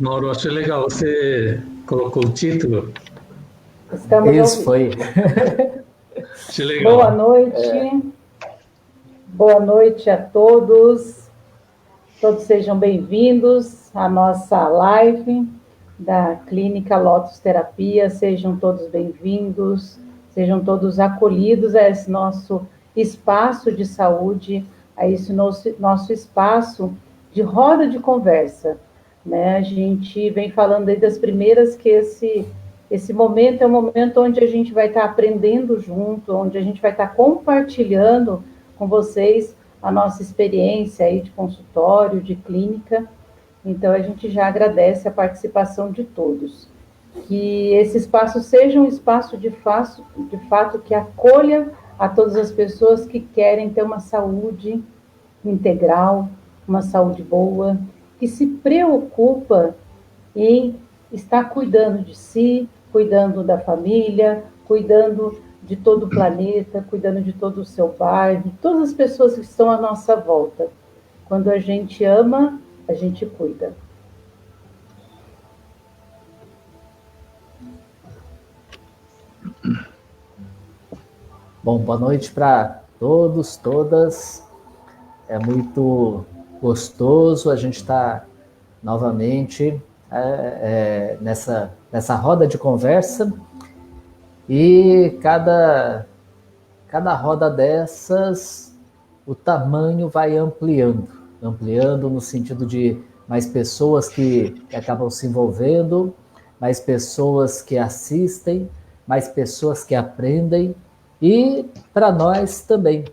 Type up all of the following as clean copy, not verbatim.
Mauro, achei legal, você colocou o título, Estamos ao Isso vivo. foi. achei Boa legal. noite, boa noite a todos. Todos sejam bem-vindos à nossa live da Clínica Lotus Terapia. Sejam todos bem-vindos, sejam todos acolhidos a esse nosso espaço de saúde, a esse nosso espaço de roda de conversa, né? A gente vem falando aí das primeiras que esse momento é um momento onde a gente vai estar aprendendo junto, onde a gente vai estar compartilhando com vocês a nossa experiência aí de consultório, de clínica. Então, a gente já agradece a participação de todos. Que esse espaço seja um espaço de fato que acolha a todas as pessoas que querem ter uma saúde integral, uma saúde boa, que se preocupa em estar cuidando de si, cuidando da família, cuidando de todo o planeta, cuidando de todo o seu bairro, de todas as pessoas que estão à nossa volta. Quando a gente ama, a gente cuida. Bom, boa noite para todos, todas. É muito gostoso a gente estar novamente nessa roda de conversa. E cada roda dessas, o tamanho vai ampliando no sentido de mais pessoas que acabam se envolvendo, mais pessoas que assistem, mais pessoas que aprendem, e para nós também,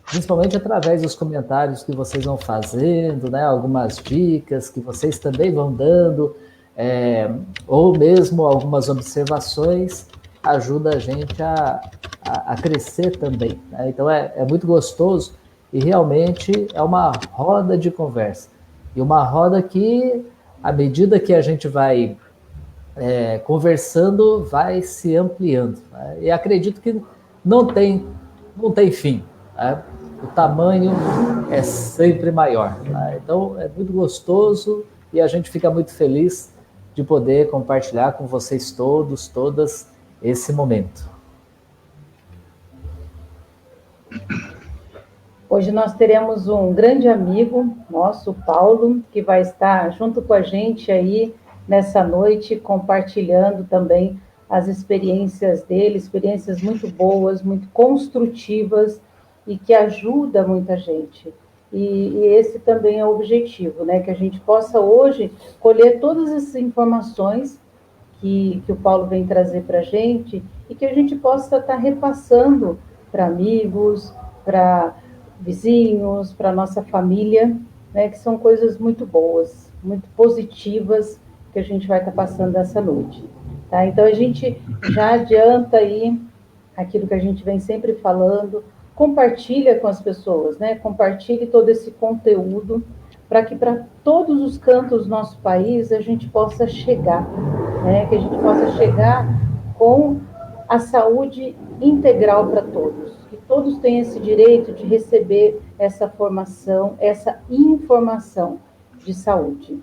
principalmente através dos comentários que vocês vão fazendo, né, algumas dicas que vocês também vão dando, ou mesmo algumas observações, ajuda a gente a crescer também. Né? Então é muito gostoso e realmente é uma roda de conversa. E uma roda que, à medida que a gente vai conversando, vai se ampliando. Né? E acredito que não tem, não tem fim. Né? O tamanho é sempre maior. Né? Então é muito gostoso e a gente fica muito feliz de poder compartilhar com vocês todos, todas, esse momento. Hoje nós teremos um grande amigo nosso, Paulo, que vai estar junto com a gente aí nessa noite, compartilhando também as experiências dele, experiências muito boas, muito construtivas e que ajuda muita gente. E esse também é o objetivo, né? Que a gente possa hoje colher todas essas informações que o Paulo vem trazer para a gente e que a gente possa estar repassando para amigos, para vizinhos, para nossa família, né, que são coisas muito boas, muito positivas que a gente vai estar passando essa noite. Tá? Então a gente já adianta aí aquilo que a gente vem sempre falando, compartilha com as pessoas, né? Compartilhe todo esse conteúdo para que para todos os cantos do nosso país a gente possa chegar, né? Que a gente possa chegar com a saúde integral para todos, que todos tenham esse direito de receber essa formação, essa informação de saúde.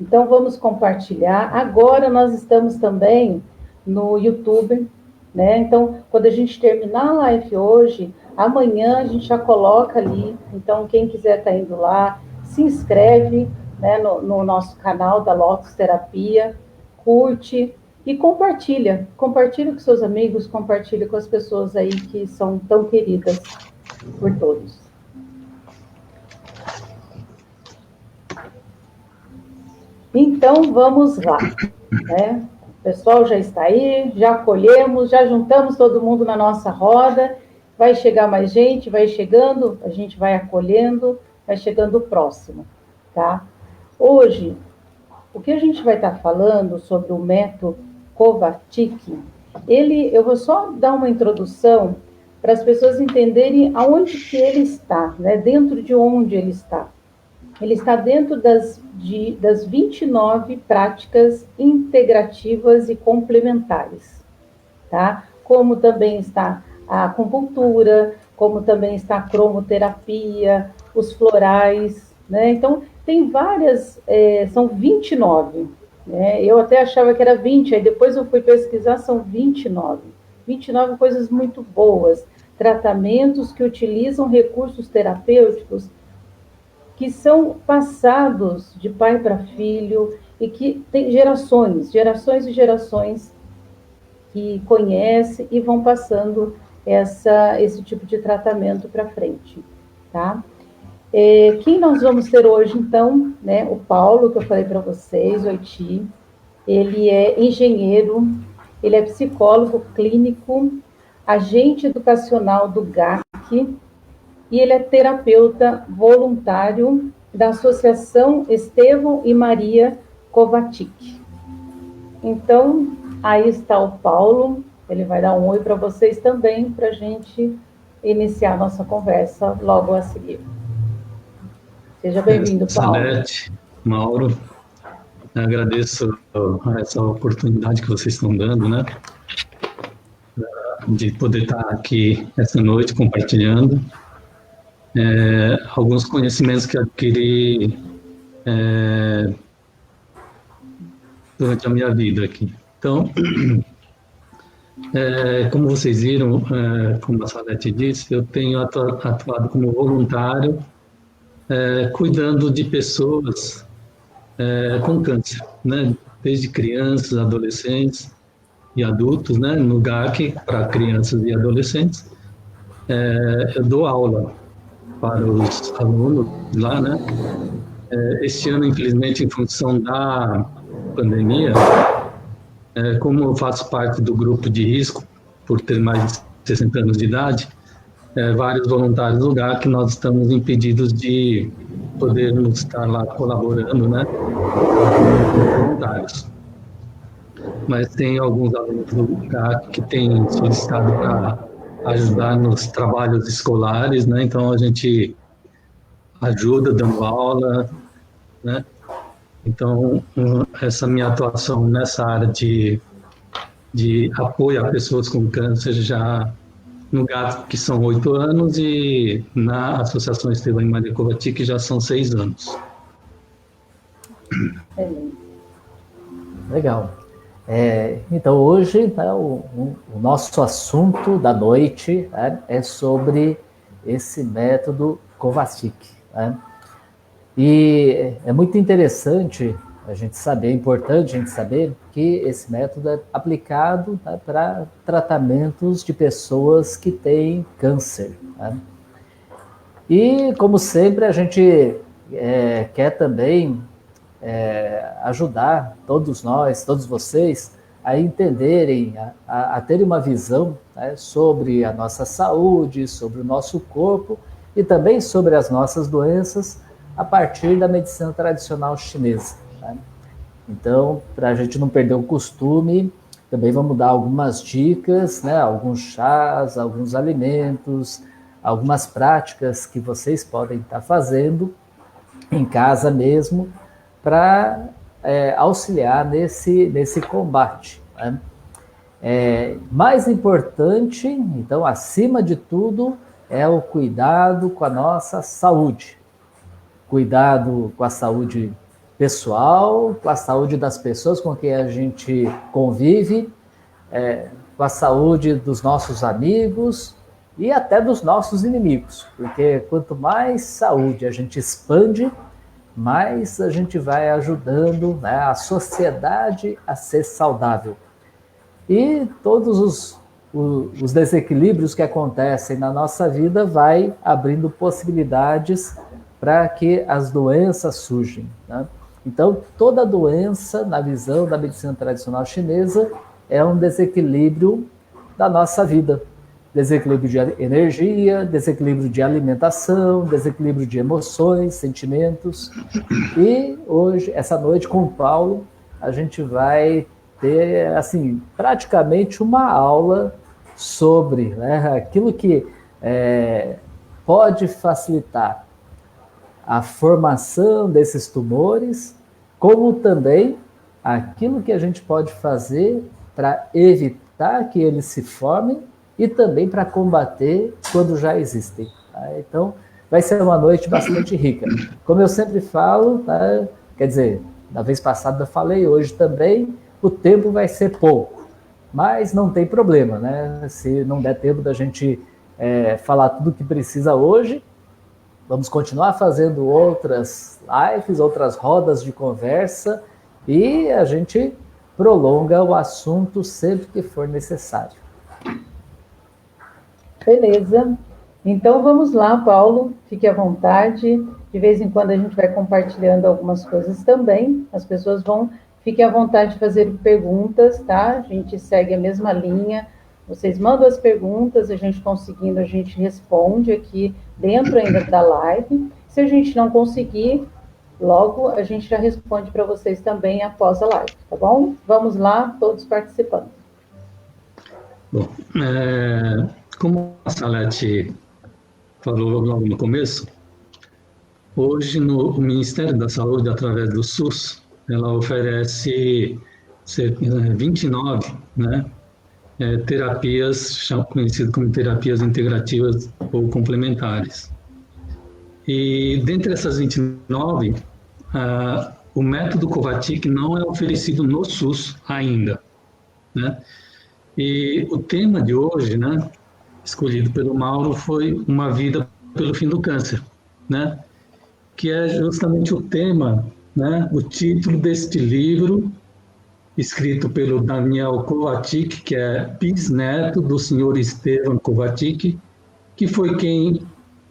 Então vamos compartilhar. Agora nós estamos também no YouTube, né? Então, quando a gente terminar a live hoje, amanhã a gente já coloca ali. Então, quem quiser estar indo lá, se inscreve, né, no nosso canal da Lotus Terapia, curte e compartilha. Compartilha com seus amigos, compartilha com as pessoas aí que são tão queridas por todos. Então, vamos lá, né? O pessoal já está aí, já acolhemos, já juntamos todo mundo na nossa roda. Vai chegar mais gente, vai chegando, a gente vai acolhendo, vai chegando o próximo, tá? Hoje, o que a gente vai estar falando sobre o método Kovacic, eu vou só dar uma introdução para as pessoas entenderem aonde que ele está, né? Dentro de onde ele está. Ele está dentro das 29 práticas integrativas e complementares, tá? Como também está a acupuntura, como também está a cromoterapia, os florais, né? Então, tem várias, são 29, né? Eu até achava que era 20, aí depois eu fui pesquisar, são 29. 29 coisas muito boas, tratamentos que utilizam recursos terapêuticos que são passados de pai para filho e que tem gerações e gerações que conhecem e vão passando esse tipo de tratamento para frente, tá? Quem nós vamos ter hoje, então, né? O Paulo, que eu falei para vocês, o Haiti, ele é engenheiro, ele é psicólogo clínico, agente educacional do GAC, e ele é terapeuta voluntário da Associação Estevão e Maria Kovacic. Então, aí está o Paulo, ele vai dar um oi para vocês também, para a gente iniciar a nossa conversa logo a seguir. Seja bem-vindo, Paulo. Salete, Mauro, agradeço essa oportunidade que vocês estão dando, né? De poder estar aqui essa noite compartilhando alguns conhecimentos que adquiri durante a minha vida aqui. Então, como vocês viram, como a Salete disse, eu tenho atuado como voluntário, cuidando de pessoas com câncer, né? Desde crianças, adolescentes e adultos, né? No GAC, para crianças e adolescentes. Eu dou aula para os alunos lá, né? Este ano, infelizmente, em função da pandemia, como eu faço parte do grupo de risco, por ter mais de 60 anos de idade, vários voluntários do GAC, nós estamos impedidos de podermos estar lá colaborando, né? Voluntários. Mas tem alguns alunos do GAC que têm solicitado para ajudar nos trabalhos escolares, né? Então a gente ajuda dando aula, né? Então essa minha atuação nessa área de apoio a pessoas com câncer já no GAC, que são 8 anos, e na Associação Estevão e Maria Kovacic já são 6 anos. Legal. Então, hoje, né, o nosso assunto da noite, né, é sobre esse método Kovacic. Né? E é muito interessante a gente saber, é importante a gente saber que esse método é aplicado, né, para tratamentos de pessoas que têm câncer. Né? E, como sempre, a gente quer também ajudar todos nós, todos vocês, a entenderem, a terem uma visão, né, sobre a nossa saúde, sobre o nosso corpo e também sobre as nossas doenças a partir da medicina tradicional chinesa. Né? Então, para a gente não perder o costume, também vamos dar algumas dicas, né, alguns chás, alguns alimentos, algumas práticas que vocês podem estar fazendo em casa mesmo, para auxiliar nesse combate. Né? Mais importante, então, acima de tudo, é o cuidado com a nossa saúde. Cuidado com a saúde pessoal, com a saúde das pessoas com quem a gente convive, com a saúde dos nossos amigos e até dos nossos inimigos. Porque quanto mais saúde a gente expande, mais a gente vai ajudando, né, a sociedade a ser saudável. E todos os desequilíbrios que acontecem na nossa vida vai abrindo possibilidades para que as doenças surjam. Né? Então, toda doença, na visão da medicina tradicional chinesa, é um desequilíbrio da nossa vida. Desequilíbrio de energia, desequilíbrio de alimentação, desequilíbrio de emoções, sentimentos. E hoje, essa noite, com o Paulo, a gente vai ter, assim, praticamente uma aula sobre, né, aquilo que pode facilitar a formação desses tumores, como também aquilo que a gente pode fazer para evitar que eles se formem e também para combater quando já existem. Tá? Então, vai ser uma noite bastante rica. Como eu sempre falo, tá? Quer dizer, da vez passada eu falei, hoje também, o tempo vai ser pouco, mas não tem problema, né? Se não der tempo da gente falar tudo o que precisa hoje, vamos continuar fazendo outras lives, outras rodas de conversa e a gente prolonga o assunto sempre que for necessário. Beleza. Então vamos lá, Paulo, fique à vontade. De vez em quando a gente vai compartilhando algumas coisas também. As pessoas fiquem à vontade de fazer perguntas, tá? A gente segue a mesma linha. Vocês mandam as perguntas, a gente conseguindo, a gente responde aqui dentro ainda da live. Se a gente não conseguir, logo a gente já responde para vocês também após a live, tá bom? Vamos lá, todos participando. Bom, como a Salete falou logo no começo, hoje o Ministério da Saúde, através do SUS, ela oferece 29, né, terapias, conhecidas como terapias integrativas ou complementares. E dentre essas 29, o método Kovačić não é oferecido no SUS ainda, né? E o tema de hoje, né, escolhido pelo Mauro, foi Uma Vida pelo Fim do Câncer, né? Que é justamente o tema, né, o título deste livro, escrito pelo Daniel Kovačić, que é bisneto do senhor Estevan Kovačić, que foi quem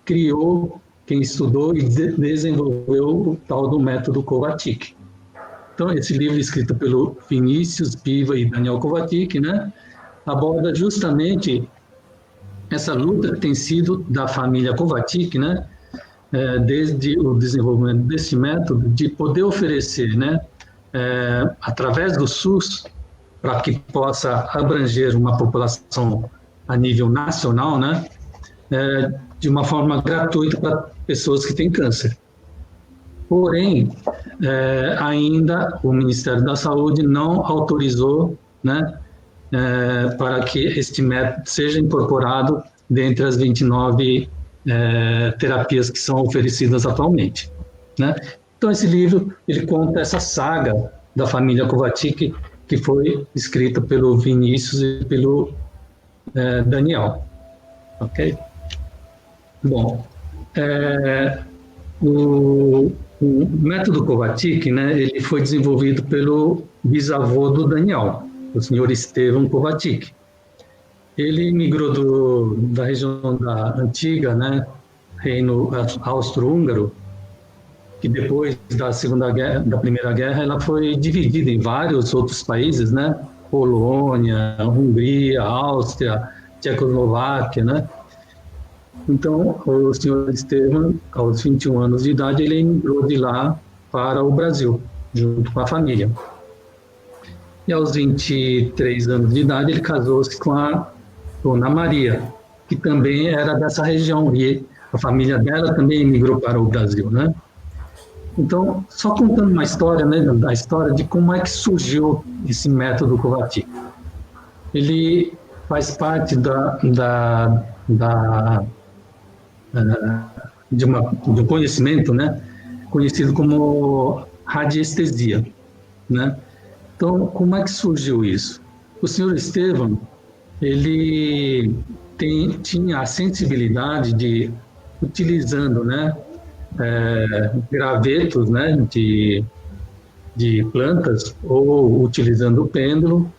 criou, quem estudou e desenvolveu o tal do método Kovačić. Então, esse livro, escrito pelo Vinícius Piva e Daniel Kovačić, né, aborda justamente essa luta que tem sido da família Kovačić, né, desde o desenvolvimento desse método, de poder oferecer, né, através do SUS, para que possa abranger uma população a nível nacional, né, de uma forma gratuita para pessoas que têm câncer. Porém, ainda o Ministério da Saúde não autorizou, né, para que este método seja incorporado dentre as 29 terapias que são oferecidas atualmente, né? Então, esse livro, ele conta essa saga da família Kovačić, que foi escrita pelo Vinícius e pelo Daniel, ok? Bom, o método Kovačić, né, ele foi desenvolvido pelo bisavô do Daniel, o senhor Estevan Kovačić. Ele migrou da região da antiga, né, Reino Austro-Húngaro, que depois da Primeira Guerra, ela foi dividida em vários outros países, né, Polônia, Hungria, Áustria, Tchecoslováquia, né. Então, o senhor Estevan, aos 21 anos de idade, ele emigrou de lá para o Brasil, junto com a família. E aos 23 anos de idade, ele casou-se com a Dona Maria, que também era dessa região, e a família dela também emigrou para o Brasil, né? Então, só contando uma história, né, da história de como é que surgiu esse método Kovačić. Ele faz parte de um conhecimento, né, conhecido como radiestesia, né? Então, como é que surgiu isso? O senhor Estevan, ele tinha a sensibilidade de, utilizando, né, gravetos, né, de plantas, ou utilizando o pêndulo,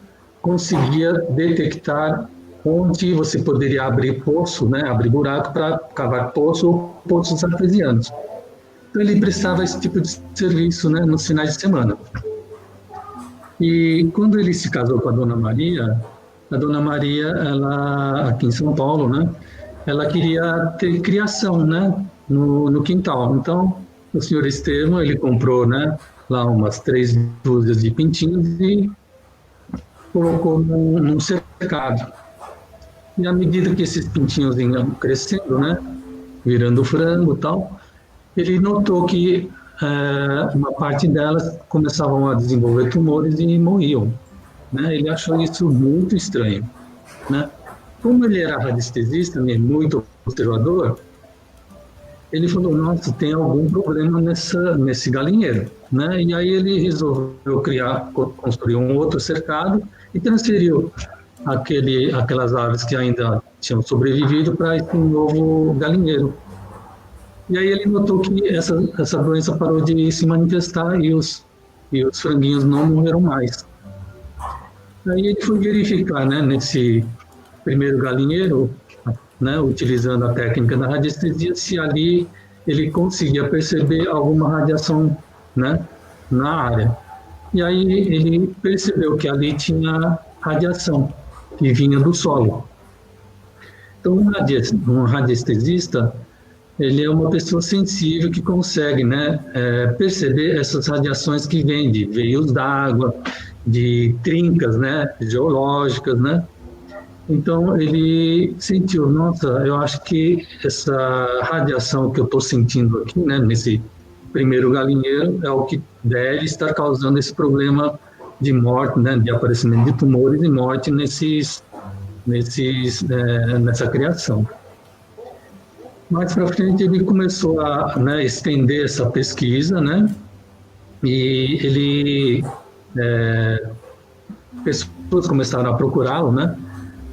conseguia detectar onde você poderia abrir poço, né, abrir buraco para cavar poço ou poços artesianos. Então, ele prestava esse tipo de serviço, né, nos finais de semana. E quando ele se casou com a Dona Maria, ela, aqui em São Paulo, né, ela queria ter criação, né, no quintal. Então, o senhor Estevam, ele comprou, né, lá umas 3 dúzias de pintinhos e colocou num cercado. E à medida que esses pintinhos iam crescendo, né, virando frango e tal, ele notou que uma parte delas começavam a desenvolver tumores e morriam, né? Ele achou isso muito estranho, né? Como ele era radiestesista, né, muito observador, ele falou, nossa, tem algum problema nesse galinheiro, né? E aí ele resolveu construir um outro cercado e transferiu aquelas aves que ainda tinham sobrevivido para esse novo galinheiro. E aí ele notou que essa doença parou de se manifestar e os franguinhos não morreram mais. Aí ele foi verificar, né, nesse primeiro galinheiro, né, utilizando a técnica da radiestesia, se ali ele conseguia perceber alguma radiação, né, na área. E aí ele percebeu que ali tinha radiação que vinha do solo. Então, um radiestesista, ele é uma pessoa sensível que consegue, né, perceber essas radiações que vêm de veios d'água, de trincas, né, geológicas, né. Então, ele sentiu, nossa, eu acho que essa radiação que eu estou sentindo aqui, né, nesse primeiro galinheiro, é o que deve estar causando esse problema de morte, né, de aparecimento de tumores e morte nessa criação. Mais para frente, ele começou a, né, estender essa pesquisa, né, e pessoas começaram a procurá-lo, né,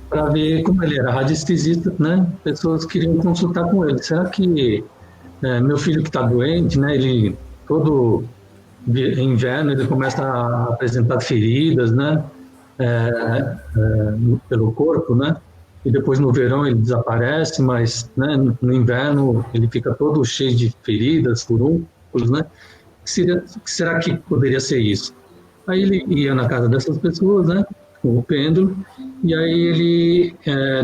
para ver como ele era radiestesista, né? Pessoas queriam consultar com ele. Será que meu filho que está doente, né? Ele todo inverno ele começa a apresentar feridas, né? Pelo corpo, né? E depois no verão ele desaparece, mas, né, no inverno ele fica todo cheio de feridas, furúnculos, né? Será que poderia ser isso? Aí ele ia na casa dessas pessoas, né? Com o pêndulo, e aí ele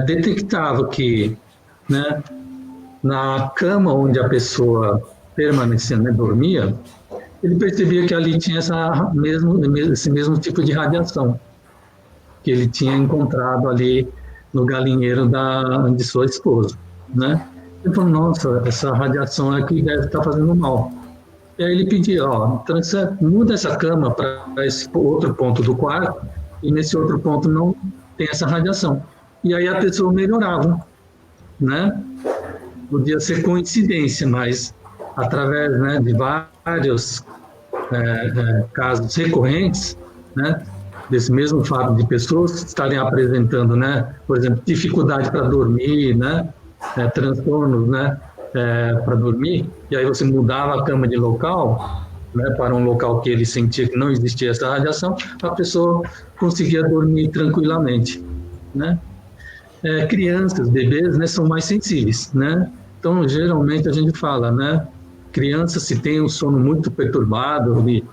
detectava que, né, na cama onde a pessoa permanecia, né, dormia, ele percebia que ali tinha esse mesmo tipo de radiação que ele tinha encontrado ali no galinheiro de sua esposa, né? Ele falou, nossa, essa radiação aqui deve estar fazendo mal. E aí ele pedia, muda essa cama para esse outro ponto do quarto, e nesse outro ponto não tem essa radiação. E aí a pessoa melhorava, né? Podia ser coincidência, mas através, né, de vários casos recorrentes, né, desse mesmo fato de pessoas estarem apresentando, né, por exemplo, dificuldade para dormir, né, transtornos, né, para dormir, e aí você mudava a cama de local, né, para um local que ele sentia que não existia essa radiação, a pessoa conseguia dormir tranquilamente, né? Crianças, bebês, né, são mais sensíveis, né? Então, geralmente a gente fala, né, criança, se tem um sono muito perturbado, ele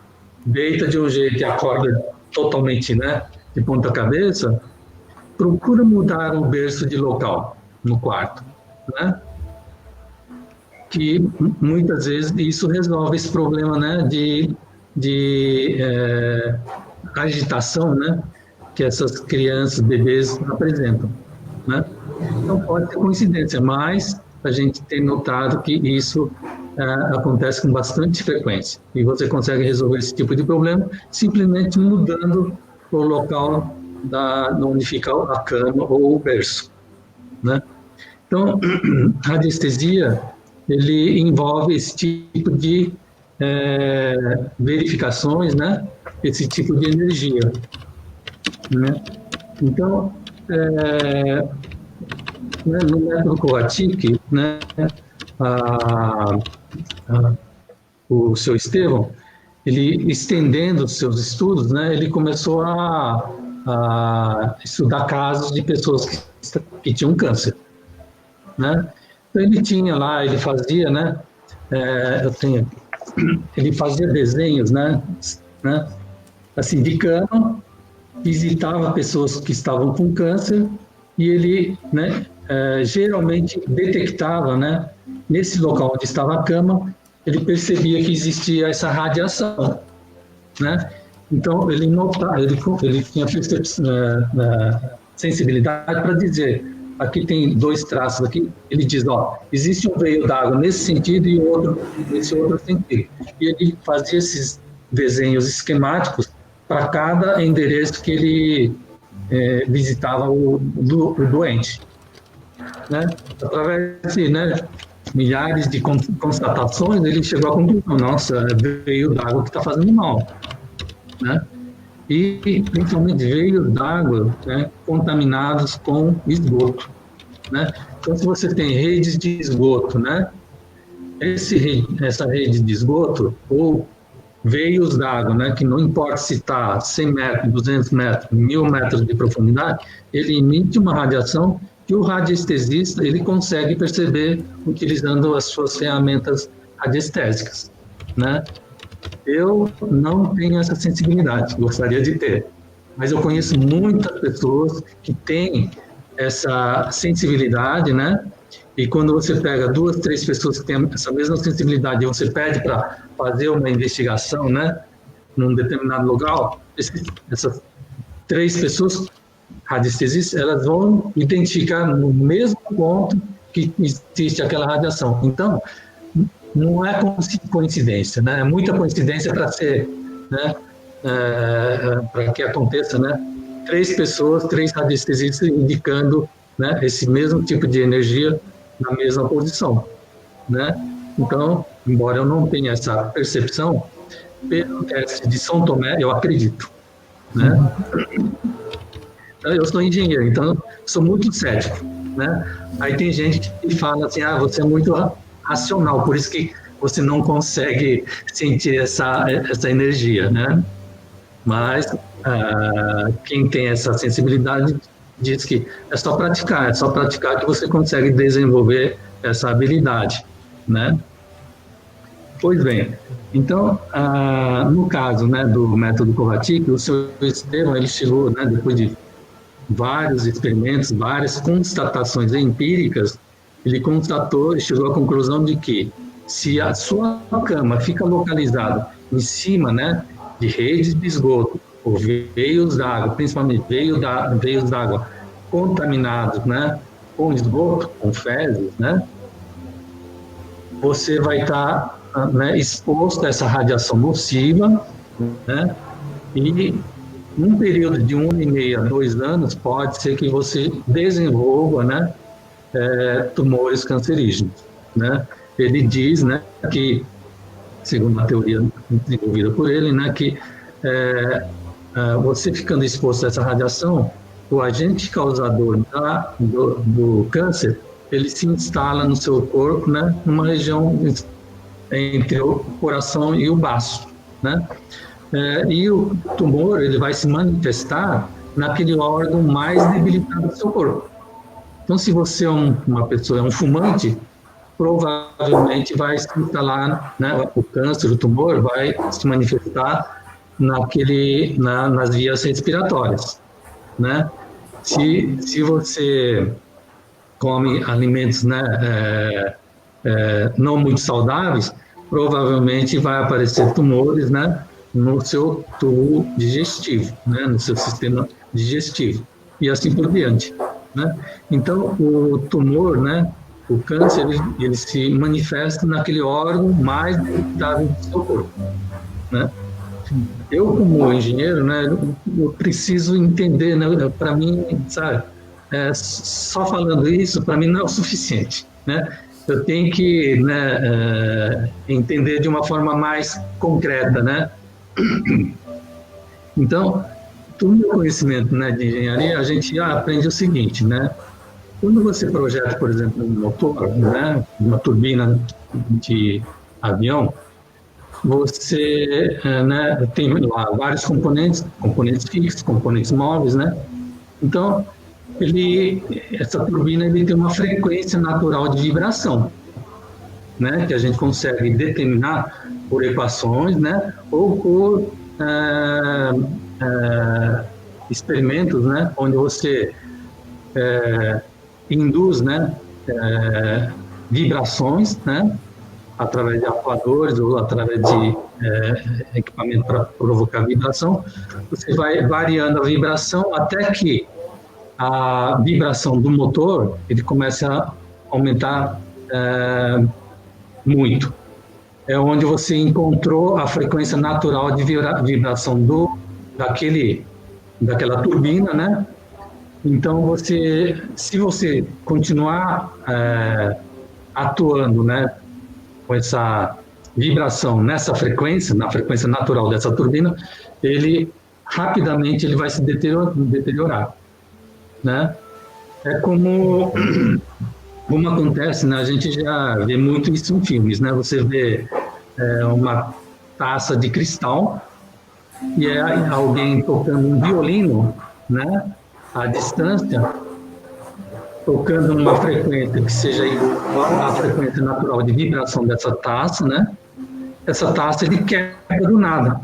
deita de um jeito e acorda totalmente, né, de ponta cabeça, procura mudar o berço de local no quarto, né? Que muitas vezes isso resolve esse problema, né, de agitação, né, que essas crianças, bebês apresentam, né? Então pode ter coincidência, mas a gente tem notado que isso acontece com bastante frequência e você consegue resolver esse tipo de problema simplesmente mudando o local onde fica a cama ou o berço, né? Então, a radiestesia ele envolve esse tipo de verificações, né? Esse tipo de energia, né? Então, no método Kovačić, né, o seu Estevão, ele estendendo os seus estudos, né, ele começou a estudar casos de pessoas que tinham câncer, né? Então ele tinha lá, ele fazia, né, ele fazia desenhos, né, assim, de cama, visitava pessoas que estavam com câncer e ele, né, geralmente detectava, né, nesse local onde estava a cama, ele percebia que existia essa radiação, né? Então ele notava, ele tinha sensibilidade para dizer, aqui tem dois traços aqui, ele diz, existe um veio d'água nesse sentido e outro nesse outro sentido. E ele fazia esses desenhos esquemáticos para cada endereço que ele visitava o doente, né? Através, assim, né, milhares de constatações, ele chegou à conclusão: nossa, é veio d'água que está fazendo mal, né? E principalmente veios d'água, né, contaminados com esgoto, né? Então, se você tem redes de esgoto, né, essa rede de esgoto ou veios d'água, né, que não importa se está 100 metros, 200 metros, 1000 metros de profundidade, ele emite uma radiação que o radiestesista ele consegue perceber utilizando as suas ferramentas radiestésicas, né? Eu não tenho essa sensibilidade, gostaria de ter, mas eu conheço muitas pessoas que têm essa sensibilidade, né? E quando você pega 2, 3 pessoas que têm essa mesma sensibilidade e você pede para fazer uma investigação, né, num determinado local, essas 3 pessoas radiestesistas, elas vão identificar no mesmo ponto que existe aquela radiação. Então, não é coincidência, né? É muita coincidência para ser, né, para que aconteça, né? 3 pessoas, 3 radiestesistas indicando, né, esse mesmo tipo de energia na mesma posição, né? Então, embora eu não tenha essa percepção, pelo teste de São Tomé, eu acredito, né? Eu sou engenheiro, então sou muito cético, né? Aí tem gente que fala assim: ah, você é muito racional, por isso que você não consegue sentir essa energia, né? Mas quem tem essa sensibilidade diz que é só praticar que você consegue desenvolver essa habilidade, né? Pois bem, então, no caso, né, do método Kovačič, o senhor Estevam, ele chegou, né, depois de vários experimentos, várias constatações empíricas, ele constatou e chegou à conclusão de que se a sua cama fica localizada em cima, né, de redes de esgoto, ou veios d'água, principalmente veios d'água contaminados, né, com esgoto, com fezes, né, você vai estar, né, exposto a essa radiação nociva, né, e num período de 1,5 a 2 anos, pode ser que você desenvolva, né, tumores cancerígenos, né. Ele diz, né, que, segundo a teoria desenvolvida por ele, né, que você ficando exposto a essa radiação, o agente causador do câncer, ele se instala no seu corpo, né, numa região entre o coração e o baço, né? E o tumor ele vai se manifestar naquele órgão mais debilitado do seu corpo. Então, se você é uma pessoa, um fumante, provavelmente vai se instalar, né, o câncer, o tumor vai se manifestar nas vias respiratórias, né? Se você come alimentos, né, não muito saudáveis, provavelmente vai aparecer tumores, né, no seu tubo digestivo, né, no seu sistema digestivo, e assim por diante, né? Então, o tumor, né, o câncer, ele se manifesta naquele órgão mais debilitável do seu corpo, né? Eu, como engenheiro, né, eu preciso entender, né, para mim, sabe, só falando isso, para mim não é o suficiente, né? Eu tenho que, né, entender de uma forma mais concreta, né? Então, todo o meu conhecimento, né, de engenharia, a gente aprende o seguinte, né? Quando você projeta, por exemplo, um motor, né, uma turbina de avião, você, né, tem lá vários componentes fixos, componentes móveis, né? Então, essa turbina ele tem uma frequência natural de vibração, né, que a gente consegue determinar por equações, né, ou por experimentos, né, onde você induz, né, vibrações, né, através de atuadores ou através de equipamento para provocar vibração. Você vai variando a vibração até que a vibração do motor ele começa a aumentar muito. É onde você encontrou a frequência natural de vibração daquela turbina, né? Então, se você continuar atuando, né, com essa vibração nessa frequência, na frequência natural dessa turbina, ele rapidamente ele vai se deteriorar, né? É como acontece, né? A gente já vê muito isso em filmes, né? Você vê uma taça de cristal e é alguém tocando um violino, né? À distância, tocando numa frequência que seja igual à frequência natural de vibração dessa taça, né? Essa taça ele quebra do nada,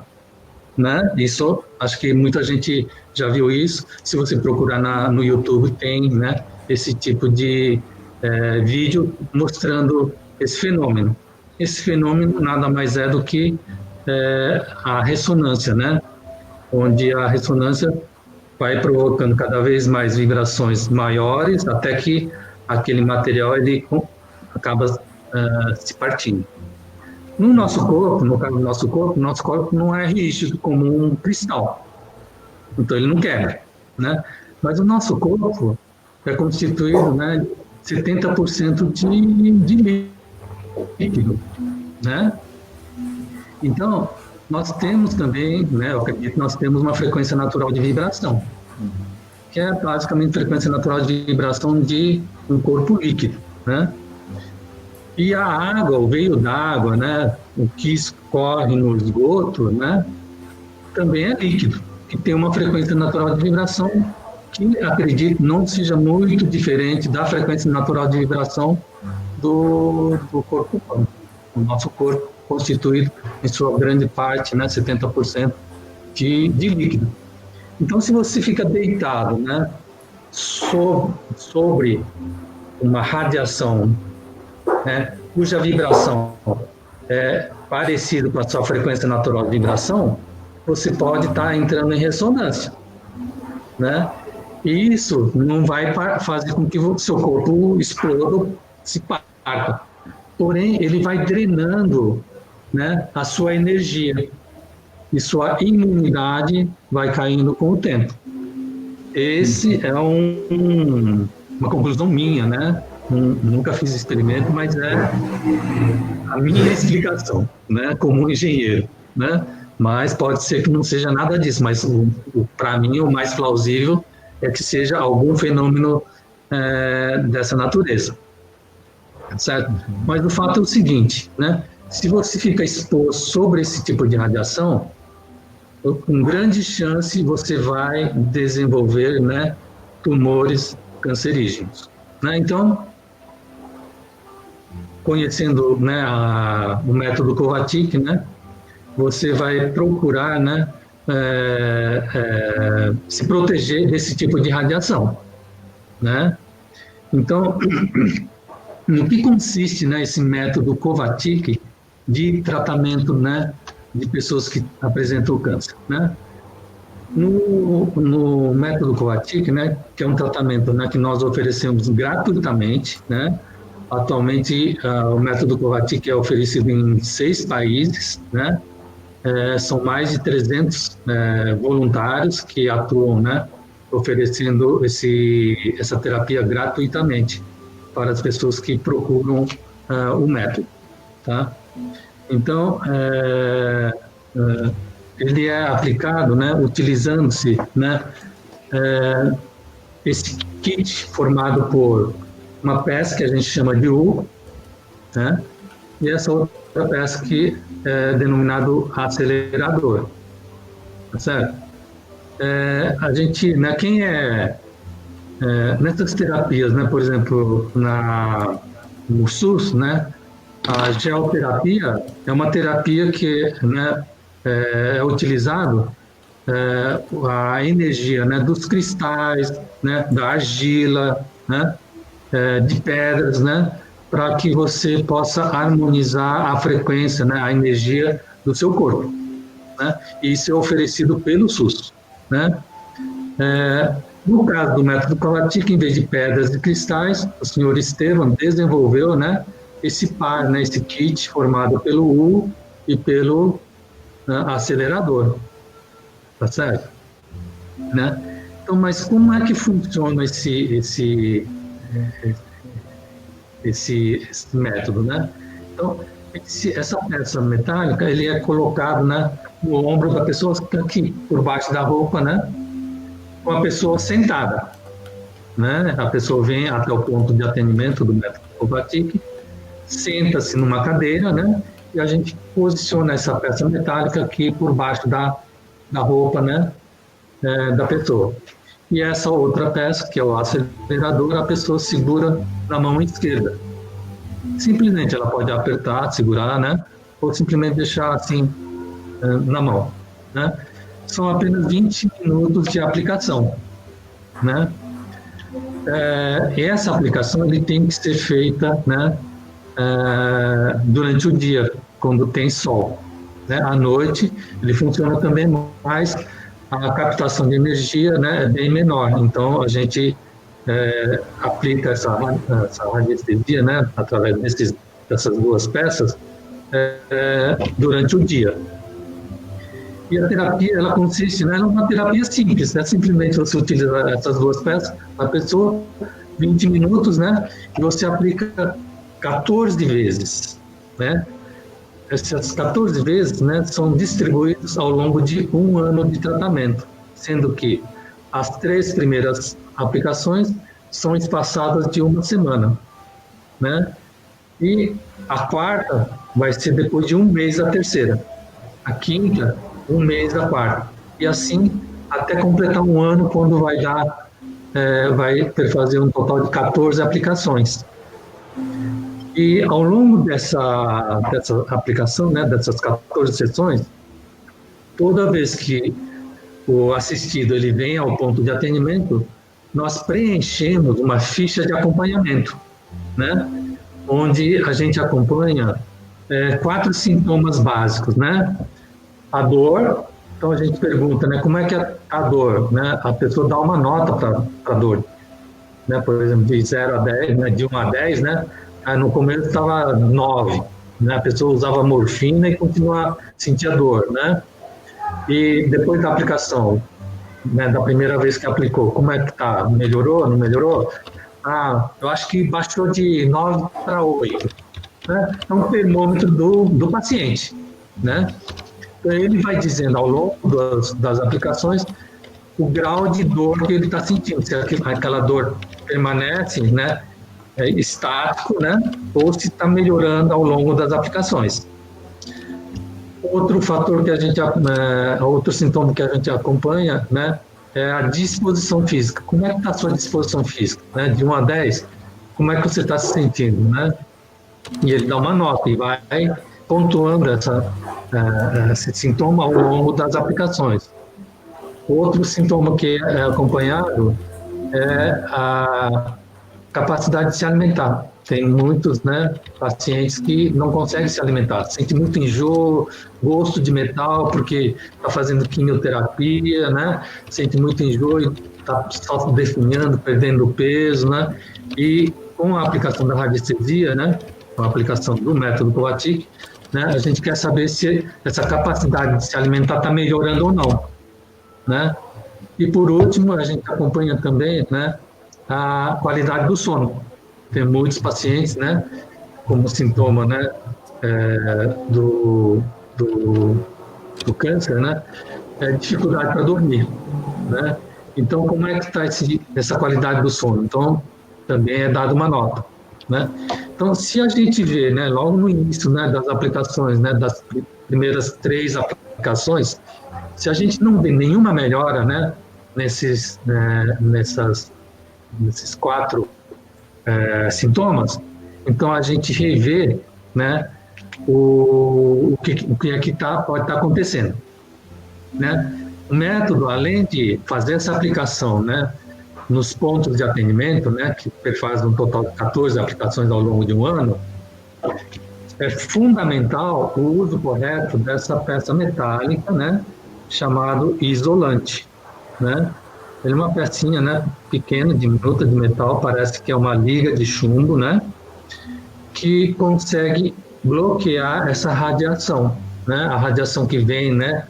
né? Isso, acho que muita gente já viu isso. Se você procurar no YouTube, tem, né, esse tipo de vídeo mostrando esse fenômeno. Esse fenômeno nada mais é do que a ressonância, né? Onde a ressonância vai provocando cada vez mais vibrações maiores, até que aquele material ele acaba se partindo. No nosso corpo, no caso do nosso corpo não é rígido como um cristal, então ele não quebra, né? Mas o nosso corpo é constituído, né, 70% de líquido, né? Então, nós temos também, né, eu acredito que nós temos uma frequência natural de vibração, que é basicamente a frequência natural de vibração de um corpo líquido, né? E a água, o veio d'água, né, o que escorre no esgoto, né, também é líquido, que tem uma frequência natural de vibração que, acredito, não seja muito diferente da frequência natural de vibração do corpo humano. O nosso corpo constituído, em sua grande parte, né, 70% de líquido. Então, se você fica deitado, né, sobre uma radiação, né, cuja vibração é parecida com a sua frequência natural de vibração, você pode estar entrando em ressonância, né? E isso não vai fazer com que o seu corpo exploda, se parta. Porém, ele vai drenando, né, a sua energia e sua imunidade vai caindo com o tempo. Esse é uma conclusão minha, né? Nunca fiz experimento, mas é a minha explicação, né, como engenheiro, né? Mas pode ser que não seja nada disso, mas para mim o mais plausível é que seja algum fenômeno dessa natureza, certo? Mas o fato é o seguinte, né? Se você fica exposto sobre esse tipo de radiação, com grande chance você vai desenvolver, né, tumores cancerígenos, né? Então, conhecendo, né, o método Kovačić, né, você vai procurar, né, se proteger desse tipo de radiação, né? Então, no que consiste, né, esse método Kovačić de tratamento, né, de pessoas que apresentam câncer, né? No método Kovačić, né, que é um tratamento, né, que nós oferecemos gratuitamente, né? Atualmente, o método Kovačić é oferecido em 6 países, né? São mais de 300 voluntários que atuam, né, oferecendo essa terapia gratuitamente para as pessoas que procuram o método, tá? Então, ele é aplicado, né, utilizando-se, né, esse kit formado por uma peça que a gente chama de U, né, e essa outra peça que é denominado acelerador, tá certo? A gente, né, quem nessas terapias, né, por exemplo, no SUS, né, a geoterapia é uma terapia que, né, é utilizado a energia, né, dos cristais, né, da argila, né, de pedras, né, para que você possa harmonizar a frequência, né, a energia do seu corpo, né? E isso é oferecido pelo SUS, né? No caso do método Kovačić, em vez de pedras e cristais, o senhor Estevam desenvolveu, né, esse par, né, esse kit formado pelo U e pelo acelerador, tá certo? Né? Então, mas como é que funciona esse método, né? Então, essa peça metálica, ele é colocado, né, no ombro da pessoa, aqui, por baixo da roupa, né? Com a pessoa sentada, né? A pessoa vem até o ponto de atendimento do método Kovacic, senta-se numa cadeira, né? E a gente posiciona essa peça metálica aqui por baixo da roupa, né? Da pessoa. E essa outra peça, que é o acelerador, a pessoa segura na mão esquerda. Simplesmente ela pode apertar, segurar, né? Ou simplesmente deixar assim na mão, né? São apenas 20 minutos de aplicação, né? Essa aplicação ele tem que ser feita, né? Durante o dia, quando tem sol, né? À noite ele funciona também, mas a captação de energia, né, é bem menor. Então a gente aplica essa radiestesia, né, através dessas duas peças durante o dia. E a terapia, ela consiste, né, numa terapia simples, né? Simplesmente você utiliza essas duas peças na pessoa, 20 minutos, né, e você aplica 14 vezes, né? Essas 14 vezes, né, são distribuídos ao longo de 1 ano de tratamento, sendo que as 3 primeiras aplicações são espaçadas de 1 semana, né? E a quarta vai ser depois de 1 mês a terceira, a quinta 1 mês da quarta, e assim até completar 1 ano, quando vai fazer um total de 14 aplicações. E ao longo dessa aplicação, né, dessas 14 sessões, toda vez que o assistido ele vem ao ponto de atendimento, nós preenchemos uma ficha de acompanhamento, né, onde a gente acompanha 4 sintomas básicos, né? A dor, então a gente pergunta, né, como é que é a dor, né? A pessoa dá uma nota para a dor, né? Por exemplo, de 0 a 10, né, de 1 a 10, né? No começo estava 9, né? A pessoa usava morfina e sentia dor, né? E depois da aplicação, né, da primeira vez que aplicou, como é que tá? Melhorou, não melhorou? Eu acho que baixou de 9 para 8, né? É um termômetro do paciente, né? Então ele vai dizendo ao longo das aplicações o grau de dor que ele está sentindo, se aquela dor permanece, né, estático, né, ou se está melhorando ao longo das aplicações. Outro fator que outro sintoma que a gente acompanha, né, é a disposição física. Como é que está a sua disposição física, né, de 1 a 10, como é que você está se sentindo, né? E ele dá uma nota e vai pontuando esse sintoma ao longo das aplicações. Outro sintoma que é acompanhado é a capacidade de se alimentar. Tem muitos, né, pacientes que não conseguem se alimentar, sente muito enjoo, gosto de metal, porque está fazendo quimioterapia, né, sente muito enjoo e está só definhando, perdendo peso, né, e com a aplicação da radiestesia, né, com a aplicação do método Kovacic, né, a gente quer saber se essa capacidade de se alimentar está melhorando ou não, né. E por último, a gente acompanha também, né, a qualidade do sono. Tem muitos pacientes, né, como sintoma, né, do câncer, né, dificuldade para dormir, né. Então, como é que está essa qualidade do sono? Então, também é dada uma nota, né. Então, se a gente vê, né, logo no início, né, das aplicações, né, das primeiras 3 aplicações, se a gente não vê nenhuma melhora, né, nesses 4 sintomas, então a gente revê, né, o que é que pode estar acontecendo, né? O método, além de fazer essa aplicação, né, nos pontos de atendimento, né, que faz um total de 14 aplicações ao longo de 1 ano, é fundamental o uso correto dessa peça metálica, né, chamado isolante, né? Ele é uma pecinha, né, pequena, diminuta de metal, parece que é uma liga de chumbo, né, que consegue bloquear essa radiação, né, a radiação que vem, né,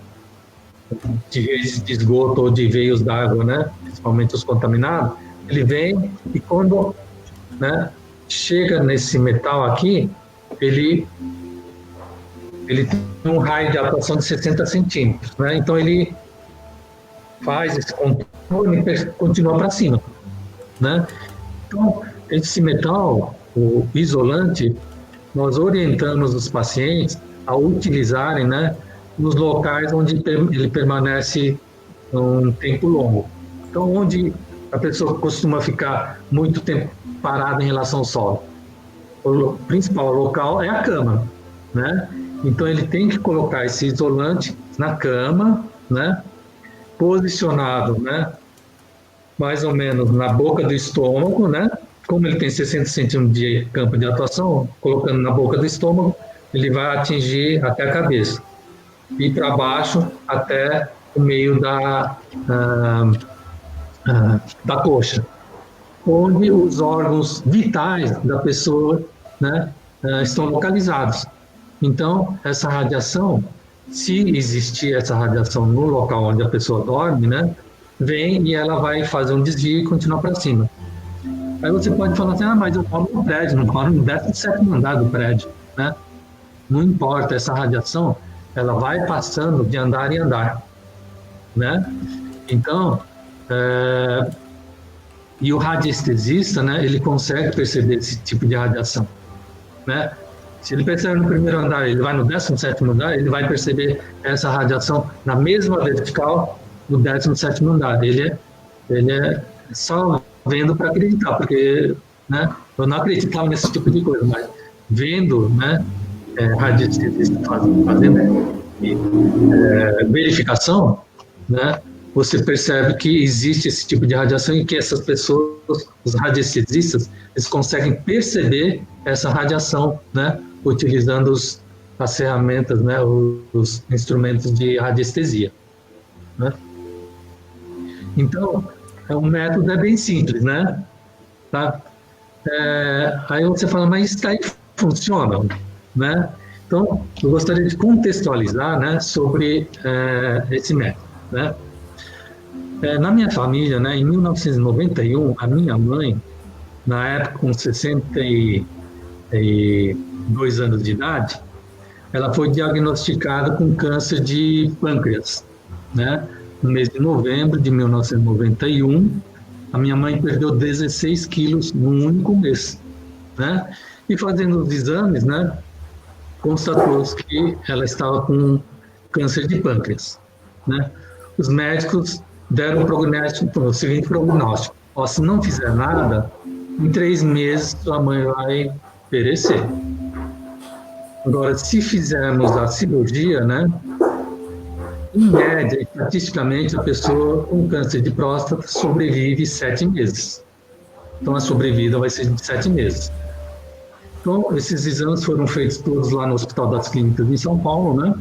de veios de esgoto ou de veios d'água, né, principalmente os contaminados, ele vem e quando, né, chega nesse metal aqui, ele tem um raio de atuação de 60 centímetros, né? Então ele faz esse contorno e continua para cima, né? Então, esse metal, o isolante, nós orientamos os pacientes a utilizarem, né, nos locais onde ele permanece um tempo longo. Então, onde a pessoa costuma ficar muito tempo parada em relação ao solo. O principal local é a cama, né? Então, ele tem que colocar esse isolante na cama, né, posicionado, né, mais ou menos na boca do estômago, né? Como ele tem 60 centímetros de campo de atuação, colocando na boca do estômago, ele vai atingir até a cabeça. E para baixo até o meio da coxa, onde os órgãos vitais da pessoa, né, estão localizados. Então, essa radiação, se existir essa radiação no local onde a pessoa dorme, né, vem e ela vai fazer um desvio e continuar para cima. Aí você pode falar assim, mas eu moro no prédio, não moro no 17º andar do prédio, né? Não importa, essa radiação, ela vai passando de andar em andar, né? Então, e o radiestesista, né, ele consegue perceber esse tipo de radiação, né? Se ele percebe no primeiro andar, ele vai no 17º andar, ele vai perceber essa radiação na mesma vertical no 17º andar. Ele é só vendo para acreditar, porque, né, eu não acreditava nesse tipo de coisa, mas vendo, né, radiestesista fazendo verificação, né, você percebe que existe esse tipo de radiação e que essas pessoas, os radiestesistas, eles conseguem perceber essa radiação, né, utilizando as ferramentas, né, os instrumentos de radiestesia, né? Então, o método é bem simples, né? Tá? Aí você fala, mas isso aí funciona, né? Então, eu gostaria de contextualizar, né, sobre esse método, né? Na minha família, né, em 1991, a minha mãe, na época com 62 anos de idade, ela foi diagnosticada com câncer de pâncreas, né? No mês de novembro de 1991, a minha mãe perdeu 16 quilos num único mês, né? E fazendo os exames, né, constatou-se que ela estava com câncer de pâncreas, né? Os médicos deram o seguinte prognóstico: se não fizer nada, em 3 meses sua mãe vai perecer. Agora, se fizermos a cirurgia, né, em média, estatisticamente, a pessoa com câncer de próstata sobrevive 7 meses. Então, a sobrevida vai ser de 7 meses. Então, esses exames foram feitos todos lá no Hospital das Clínicas em São Paulo, né?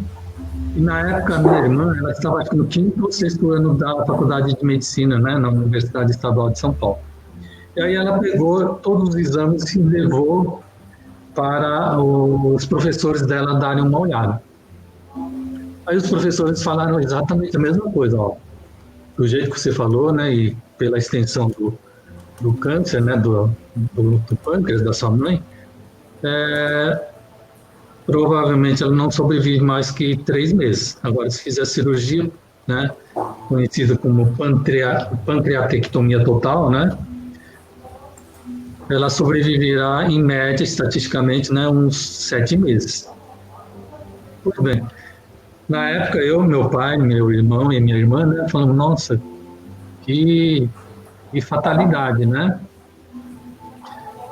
E na época, a minha irmã, ela estava no 5º ou 6º ano da Faculdade de Medicina, né, na Universidade Estadual de São Paulo. E aí ela pegou todos os exames e levou para os professores dela darem uma olhada. Aí os professores falaram exatamente a mesma coisa, do jeito que você falou, né, e pela extensão do câncer, né, do pâncreas da sua mãe, provavelmente ela não sobrevive mais que 3 meses. Agora, se fizer cirurgia, né, conhecida como pancreatectomia total, né, ela sobreviverá, em média, estatisticamente, né, uns 7 meses. Muito bem. Na época, eu, meu pai, meu irmão e minha irmã, né, falamos, nossa, que fatalidade, né?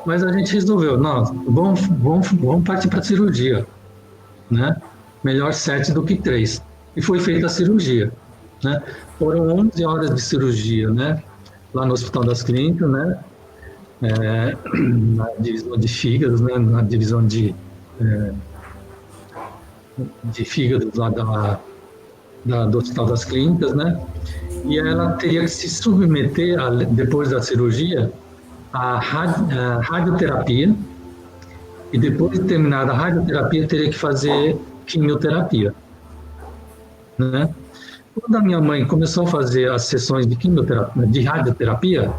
Mas a gente resolveu, nossa, vamos partir para a cirurgia, né? Melhor 7 do que 3. E foi feita a cirurgia, né? Foram 11 horas de cirurgia, né? Lá no Hospital das Clínicas, né? Na divisão de fígados, né? Na divisão de fígados lá do Hospital das Clínicas, né? E ela teria que se submeter, depois da cirurgia, a radioterapia, e depois de terminada a radioterapia, teria que fazer quimioterapia, né? Quando a minha mãe começou a fazer as sessões de radioterapia,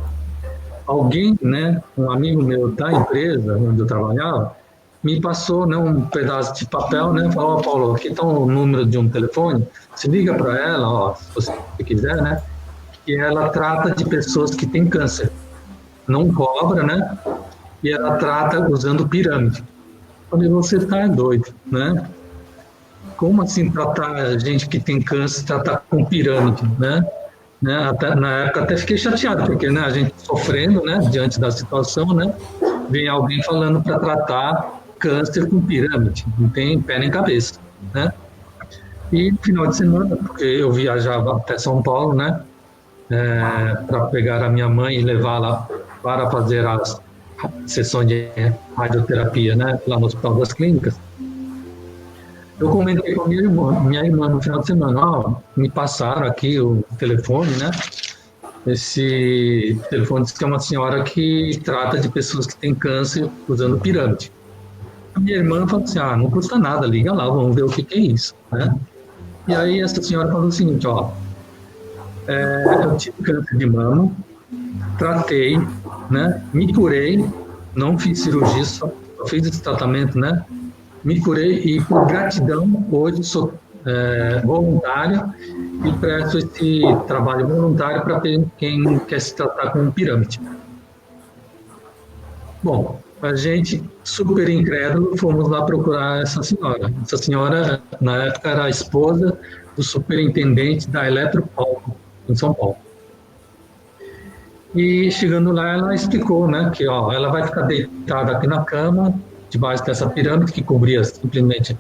alguém, né, um amigo meu da empresa onde eu trabalhava, me passou, né, um pedaço de papel, né, falou: Paulo, aqui está o número de um telefone, se liga para ela, ó, se você quiser, né, que ela trata de pessoas que têm câncer, não cobra, né, e ela trata usando pirâmide. Eu falei: você está doido, né? Como assim tratar gente que tem câncer, tratar com pirâmide, né? Até, na época até fiquei chateado, porque, né, a gente sofrendo, né, diante da situação, né, vem alguém falando para tratar câncer com pirâmide, não tem pé nem cabeça, né? E no final de semana, porque eu viajava até São Paulo, né, para pegar a minha mãe e levá-la para fazer as sessões de radioterapia, né, lá no Hospital das Clínicas. Eu comentei com minha irmã no final de semana: me passaram aqui o telefone, né? Esse telefone diz que é uma senhora que trata de pessoas que têm câncer usando pirâmide. A minha irmã falou assim: não custa nada, liga lá, vamos ver o que é isso, né? E aí essa senhora falou o seguinte: eu tive câncer de mama, tratei, né? Me curei, não fiz cirurgia, só fiz esse tratamento, né? Me curei e, por gratidão, hoje sou voluntária e presto esse trabalho voluntário para quem quer se tratar com pirâmide. Bom, a gente, super incrédulo, fomos lá procurar essa senhora. Essa senhora, na época, era a esposa do superintendente da Eletropaulo, em São Paulo. E, chegando lá, ela explicou, né, que ela vai ficar deitada aqui na cama, debaixo dessa pirâmide, que cobria simplesmente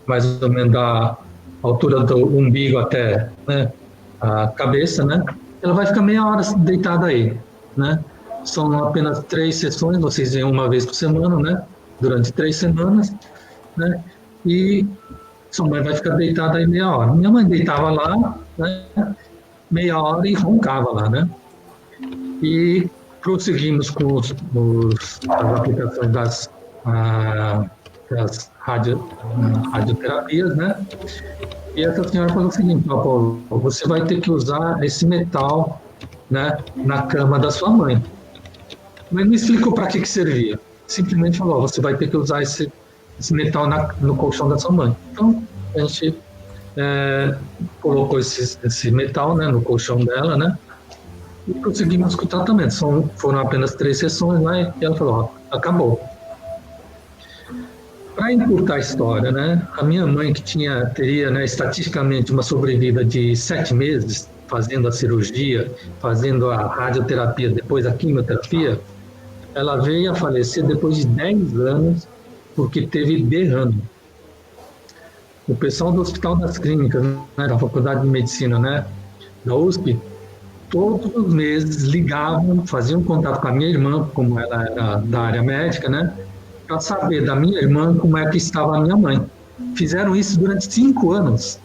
mais ou menos da altura do umbigo até, né, a cabeça, né? Ela vai ficar meia hora deitada aí, né? São apenas 3 sessões, vocês vêm uma vez por semana, né? Durante 3 semanas, né? E sua mãe vai ficar deitada aí meia hora. Minha mãe deitava lá, né, meia hora e roncava lá, né? E prosseguimos com as aplicações das radioterapias, né? E essa senhora falou o seguinte: Paulo, você vai ter que usar esse metal, né, na cama da sua mãe. Mas não explicou para que servia. Simplesmente falou: você vai ter que usar esse metal no colchão da sua mãe. Então, a gente colocou esse metal, né, no colchão dela, né? E prosseguimos com o tratamento. Foram apenas 3 sessões lá, e ela falou: acabou. Para encurtar a história, né, a minha mãe, que teria, né, estatisticamente uma sobrevida de 7 meses, fazendo a cirurgia, fazendo a radioterapia, depois a quimioterapia, ela veio a falecer depois de 10 anos, porque teve derrame. O pessoal do Hospital das Clínicas, né, da Faculdade de Medicina, né, da USP, todos os meses ligavam, faziam contato com a minha irmã, como ela era da área médica, né, para saber da minha irmã como é que estava a minha mãe. Fizeram isso durante 5 anos.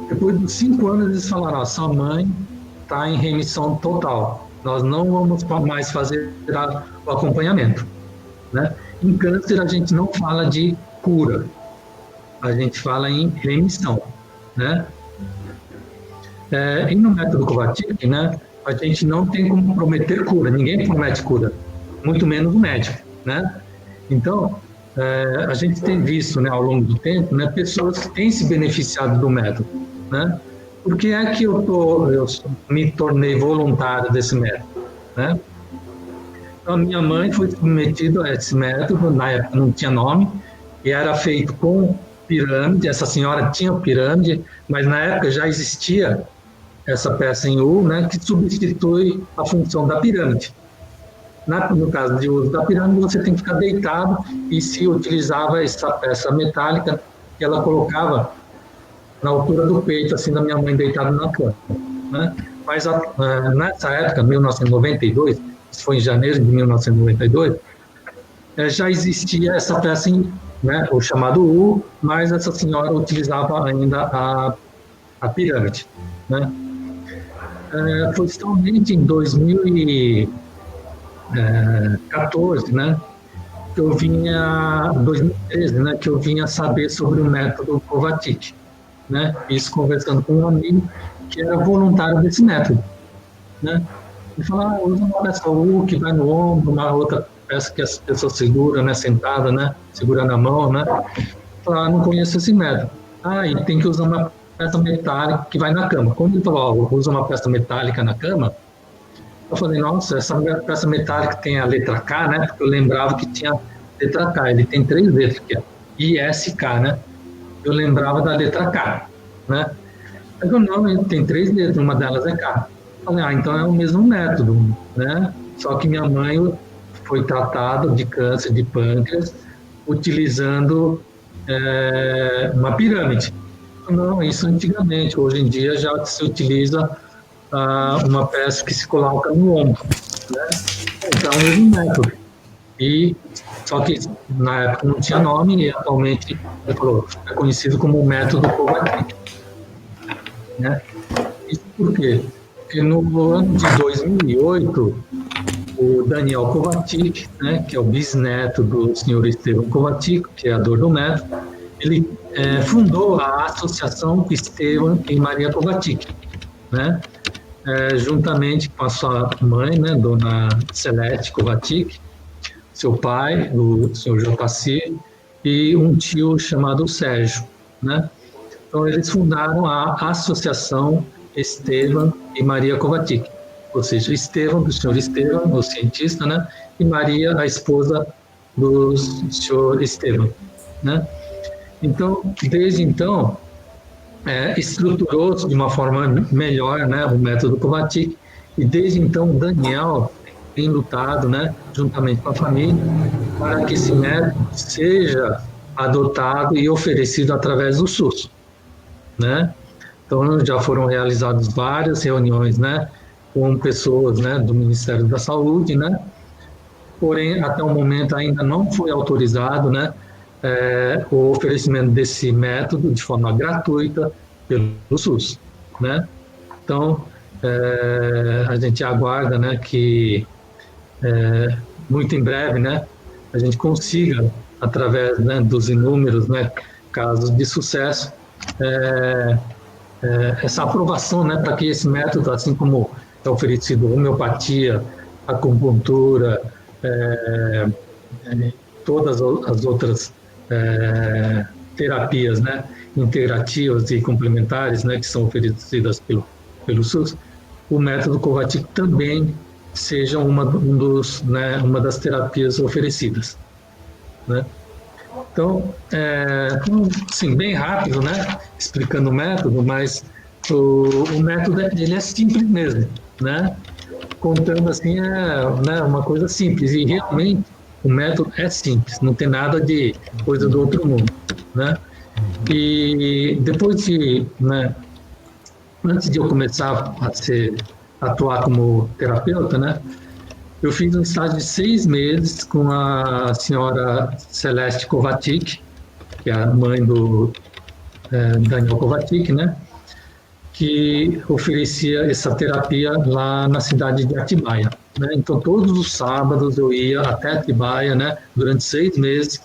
Depois dos 5 anos, eles falaram: sua mãe está em remissão total. Nós não vamos mais fazer o acompanhamento, né? Em câncer, a gente não fala de cura. A gente fala em remissão, né? E no método Kovacic, né, a gente não tem como prometer cura. Ninguém promete cura, muito menos o médico, né? Então, a gente tem visto, né, ao longo do tempo, né, pessoas que têm se beneficiado do método, né? Por que é que eu me tornei voluntário desse método, né? Então, a minha mãe foi submetida a esse método, na época não tinha nome, e era feito com pirâmide. Essa senhora tinha pirâmide, mas na época já existia essa peça em U, né, que substitui a função da pirâmide. No caso de uso da pirâmide, você tem que ficar deitado, e se utilizava essa peça metálica que ela colocava na altura do peito, assim, da minha mãe deitada na cama, né? Mas nessa época, 1992, isso foi em janeiro de 1992, já existia essa peça, né, o chamado U, mas essa senhora utilizava ainda a pirâmide, né? Foi somente em 2014, né, que eu vinha, 2013, né, que eu vinha saber sobre o método Kovacic, né? Isso conversando com um amigo que era voluntário desse método, né? Ele falou, usa uma peça U que vai no ombro, uma outra peça que as pessoas seguram, né, sentada, né, segura na mão, né. Eu falei, não conheço esse método. E tem que usar uma peça metálica que vai na cama. Quando ele falou, usa uma peça metálica na cama, eu falei, nossa, essa peça metálica tem a letra K, né, porque eu lembrava que tinha letra K, ele tem 3 letras, que é ISK, né, eu lembrava da letra K, né. Eu não, ele tem 3 letras, uma delas é K. Eu falei, então é o mesmo método, né, só que minha mãe foi tratada de câncer de pâncreas utilizando uma pirâmide. Não, isso antigamente, hoje em dia já se utiliza uma peça que se coloca no ombro, né? Então é o mesmo método. Só que na época não tinha nome e atualmente ele falou, é conhecido como o método Kovačić, né? Isso por quê? Porque no ano de 2008, o Daniel Kovačić, né, que é o bisneto do senhor Esteban Kovačić, criador do método, ele fundou a Associação Esteban e Maria Kovačić, né, juntamente com a sua mãe, né, Dona Celeste Kovačić, seu pai, o senhor Jotacir, e um tio chamado Sérgio, né. Então eles fundaram a Associação Esteban e Maria Kovačić, ou seja, Esteban, do senhor Esteban, o cientista, né, e Maria, a esposa do senhor Esteban, né. Então, desde então, estruturou-se de uma forma melhor, né, o método Kovačić, e desde então o Daniel tem lutado, né, juntamente com a família, para que esse método seja adotado e oferecido através do SUS, né. Então, já foram realizadas várias reuniões, né, com pessoas, né, do Ministério da Saúde, né, porém, até o momento ainda não foi autorizado, né, o oferecimento desse método de forma gratuita pelo SUS, né. Então, a gente aguarda, né, que muito em breve, né, a gente consiga, através, né, dos inúmeros, né, casos de sucesso, essa aprovação, né, para que esse método, assim como é oferecido homeopatia, acupuntura, todas as outras terapias, né, integrativas e complementares, né, que são oferecidas pelo SUS, o método Kovačić também seja uma das terapias oferecidas, né? Então, sim, bem rápido, né, explicando o método, mas o método ele é simples mesmo, né? Contando assim, né, uma coisa simples, e realmente o método é simples, não tem nada de coisa do outro mundo, né? E depois de, né, antes de eu começar a atuar como terapeuta, né, eu fiz um estágio de 6 meses com a senhora Celeste Kovačić, que é a mãe do Daniel Kovačić, né, que oferecia essa terapia lá na cidade de Atibaia, né? Então, todos os sábados eu ia até Atibaia, né, durante 6 meses,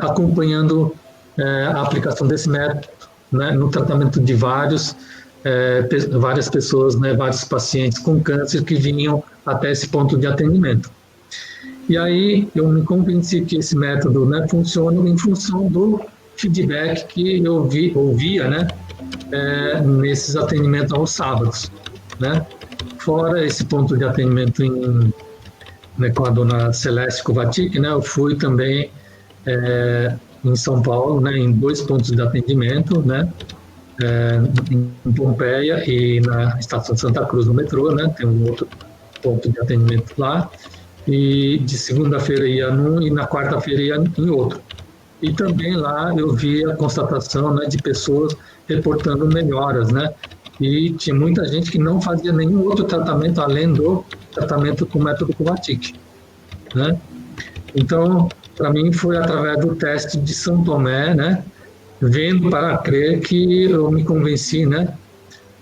acompanhando a aplicação desse método, né, no tratamento de várias pessoas, né, vários pacientes com câncer que vinham até esse ponto de atendimento. E aí eu me convenci que esse método, né, funciona em função do feedback que eu ouvia, né, nesses atendimentos aos sábados, né. Fora esse ponto de atendimento né, com a dona Celeste Kovačić, né, eu fui também em São Paulo, né, em 2 pontos de atendimento, né, em Pompeia e na Estação Santa Cruz, no metrô, né, tem um outro ponto de atendimento lá, e de segunda-feira ia num e na quarta-feira ia em outro. E também lá eu vi a constatação, né, de pessoas reportando melhoras, né, e tinha muita gente que não fazia nenhum outro tratamento além do tratamento com o método Kovačić, né. Então, para mim foi através do teste de São Tomé, né, vendo para crer, que eu me convenci, né,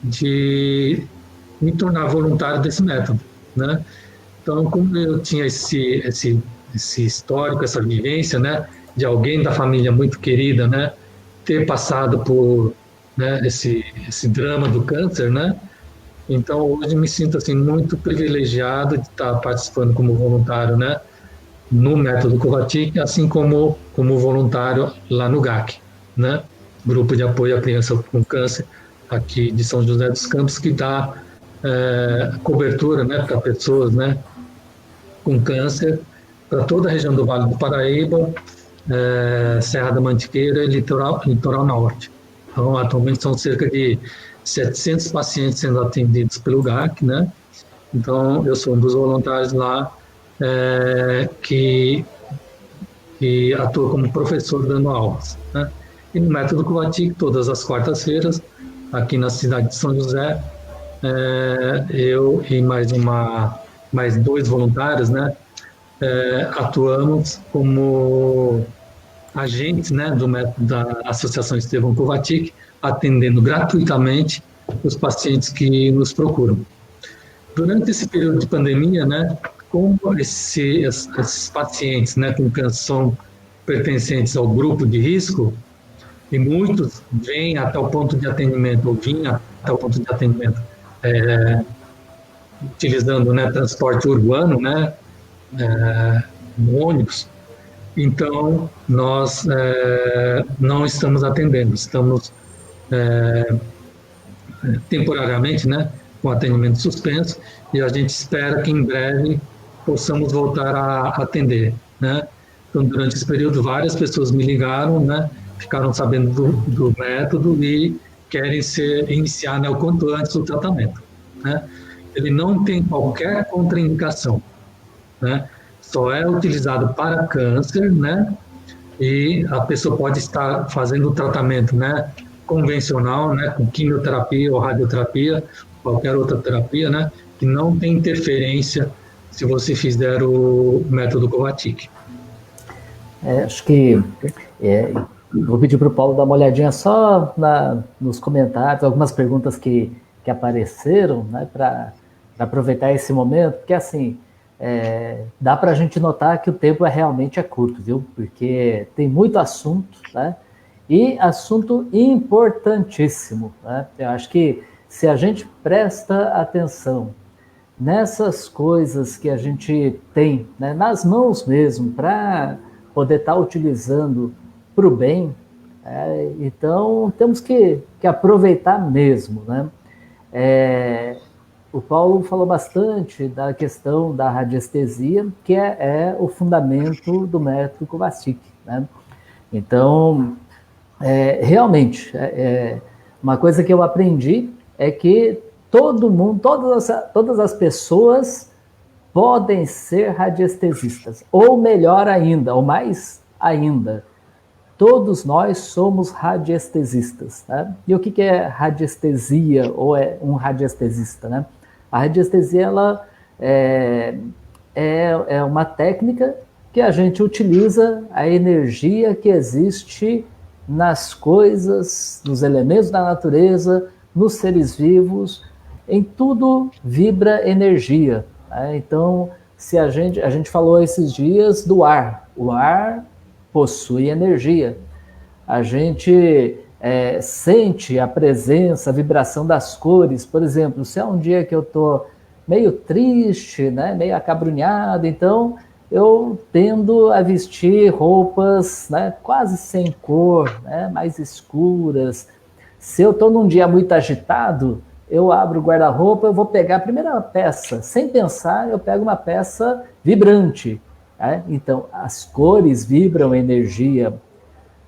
de me tornar voluntário desse método, né. Então, como eu tinha esse histórico, essa vivência, né, de alguém da família muito querida, né, ter passado por, né, esse drama do câncer, né, Então, hoje me sinto assim muito privilegiado de estar participando como voluntário, né, no método Covatic, assim como voluntário lá no GAC, né, Grupo de Apoio à Criança com Câncer, aqui de São José dos Campos, que dá cobertura, né, para pessoas, né, com câncer, para toda a região do Vale do Paraíba, Serra da Mantiqueira e litoral Norte. Então, atualmente são cerca de 700 pacientes sendo atendidos pelo GAC, né? Então, eu sou um dos voluntários lá que atua como professor dando aulas, né? E no método Covatic, todas as quartas-feiras, aqui na cidade de São José, eu e mais 2 voluntários, né? Atuamos como agentes, né, do método da Associação Estevão Covatic, atendendo gratuitamente os pacientes que nos procuram. Durante esse período de pandemia, né, como esses pacientes, né, com câncer são pertencentes ao grupo de risco, e muitos vêm até o ponto de atendimento, ou vinham até o ponto de atendimento, utilizando, né, transporte urbano, né, no ônibus. Então, nós não estamos atendendo, estamos temporariamente, né, com atendimento suspenso, e a gente espera que em breve possamos voltar a atender, né? Então, durante esse período, várias pessoas me ligaram, né, ficaram sabendo do método e querem iniciar, né, o quanto antes o tratamento, né? Ele não tem qualquer contraindicação, né? Só é utilizado para câncer, né? E a pessoa pode estar fazendo o tratamento, né, convencional, né, com quimioterapia ou radioterapia, qualquer outra terapia, né, que não tem interferência se você fizer o método Covatic. Acho que vou pedir para o Paulo dar uma olhadinha só nos comentários, algumas perguntas que apareceram, né, para aproveitar esse momento, porque assim, dá para a gente notar que o tempo realmente é curto, viu? Porque tem muito assunto, né? E assunto importantíssimo, né? Eu acho que se a gente presta atenção nessas coisas que a gente tem, né, nas mãos mesmo, para poder estar utilizando para o bem, então temos que aproveitar mesmo, né? O Paulo falou bastante da questão da radiestesia, que é o fundamento do método Kovacic, né? Então, realmente, uma coisa que eu aprendi é que todo mundo, todas as pessoas podem ser radiestesistas, ou melhor ainda, ou mais ainda, todos nós somos radiestesistas, né? E o que é radiestesia ou é um radiestesista, né? A radiestesia ela é uma técnica que a gente utiliza a energia que existe nas coisas, nos elementos da natureza, nos seres vivos, em tudo vibra energia, né? Então, se a gente falou esses dias do ar, o ar possui energia. A gente sente a presença, a vibração das cores. Por exemplo, se é um dia que eu estou meio triste, né, meio acabrunhado, então eu tendo a vestir roupas, né, quase sem cor, né, mais escuras. Se eu estou num dia muito agitado, eu abro o guarda-roupa, eu vou pegar a primeira peça. Sem pensar, eu pego uma peça vibrante. Então, as cores vibram energia,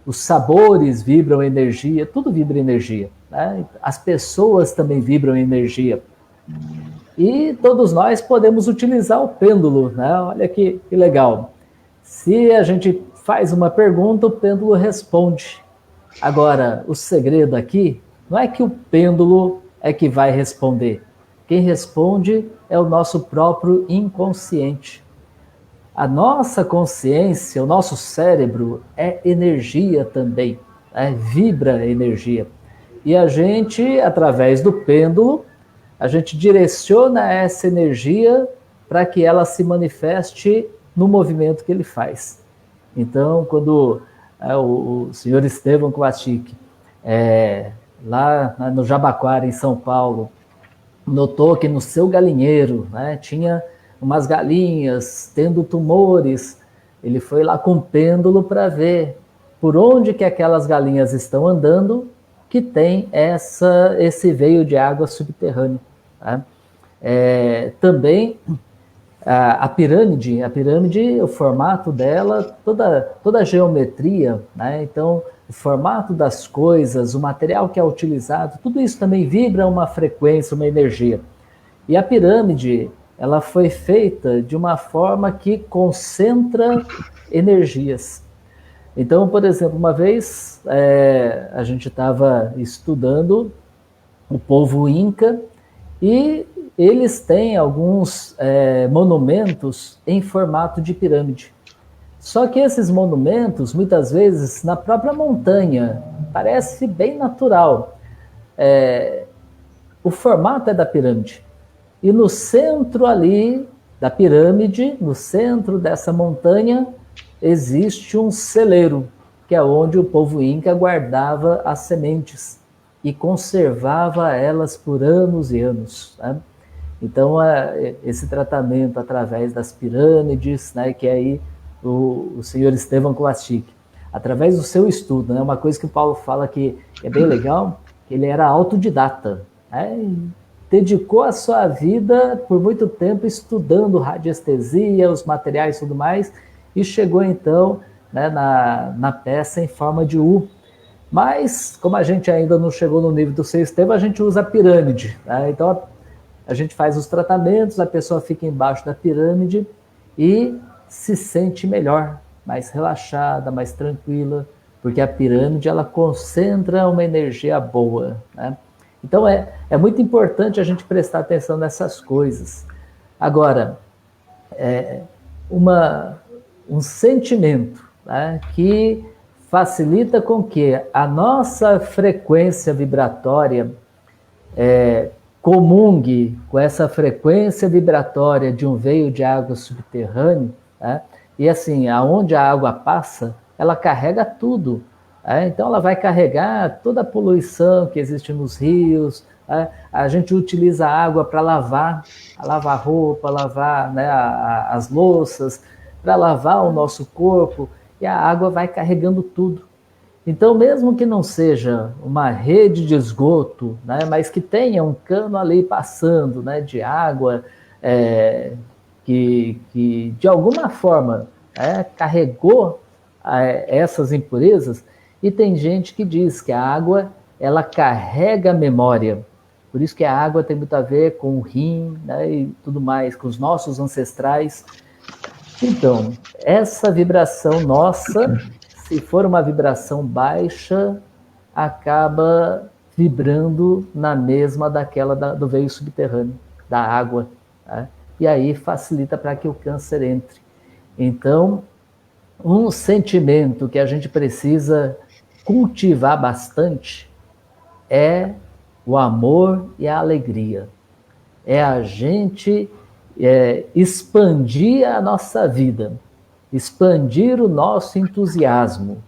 os sabores vibram energia, tudo vibra energia, né? As pessoas também vibram energia. E todos nós podemos utilizar o pêndulo, né? Olha que legal. Se a gente faz uma pergunta, o pêndulo responde. Agora, o segredo aqui não é que o pêndulo é que vai responder. Quem responde é o nosso próprio inconsciente. A nossa consciência, o nosso cérebro é energia também, vibra energia. E a gente, através do pêndulo, a gente direciona essa energia para que ela se manifeste no movimento que ele faz. Então, quando o senhor Estevão Kovacic, lá no Jabaquara, em São Paulo, notou que no seu galinheiro, né, tinha umas galinhas tendo tumores. Ele foi lá com o pêndulo para ver por onde que aquelas galinhas estão andando, que tem esse veio de água subterrâneo. Né? Também a pirâmide, o formato dela, toda a geometria, né? Então, o formato das coisas, o material que é utilizado, tudo isso também vibra uma frequência, uma energia. E a pirâmide, ela foi feita de uma forma que concentra energias. Então, por exemplo, uma vez a gente estava estudando o povo Inca e eles têm alguns monumentos em formato de pirâmide. Só que esses monumentos, muitas vezes, na própria montanha, parece bem natural. O formato é da pirâmide. E no centro ali da pirâmide, no centro dessa montanha, existe um celeiro, que é onde o povo Inca guardava as sementes e conservava elas por anos e anos. Né? Então, esse tratamento através das pirâmides, né, que é aí o senhor Estevam Kovačić, através do seu estudo, né, uma coisa que o Paulo fala que é bem legal, que ele era autodidata, né, dedicou a sua vida por muito tempo estudando radiestesia, os materiais e tudo mais, e chegou então, né, na peça em forma de U. Mas, como a gente ainda não chegou no nível do seu Estevam, a gente usa a pirâmide. Né? Então, a gente faz os tratamentos, a pessoa fica embaixo da pirâmide e se sente melhor, mais relaxada, mais tranquila, porque a pirâmide ela concentra uma energia boa. Né? Então, é muito importante a gente prestar atenção nessas coisas. Agora, um sentimento, né, que facilita com que a nossa frequência vibratória comungue com essa frequência vibratória de um veio de água subterrâneo, né? E assim, aonde a água passa, ela carrega tudo. Então ela vai carregar toda a poluição que existe nos rios. A gente utiliza a água para lavar roupa, lavar, né, as louças, para lavar o nosso corpo, e a água vai carregando tudo. Então, mesmo que não seja uma rede de esgoto, né, mas que tenha um cano ali passando, né, de água, que de alguma forma carregou essas impurezas, e tem gente que diz que a água ela carrega a memória. Por isso que a água tem muito a ver com o rim, né, e tudo mais, com os nossos ancestrais. Então, essa vibração nossa, se for uma vibração baixa, acaba vibrando na mesma daquela do veio subterrâneo, da água. Tá? E aí facilita para que o câncer entre. Então, um sentimento que a gente precisa cultivar bastante é o amor e a alegria. É a gente expandir a nossa vida, expandir o nosso entusiasmo,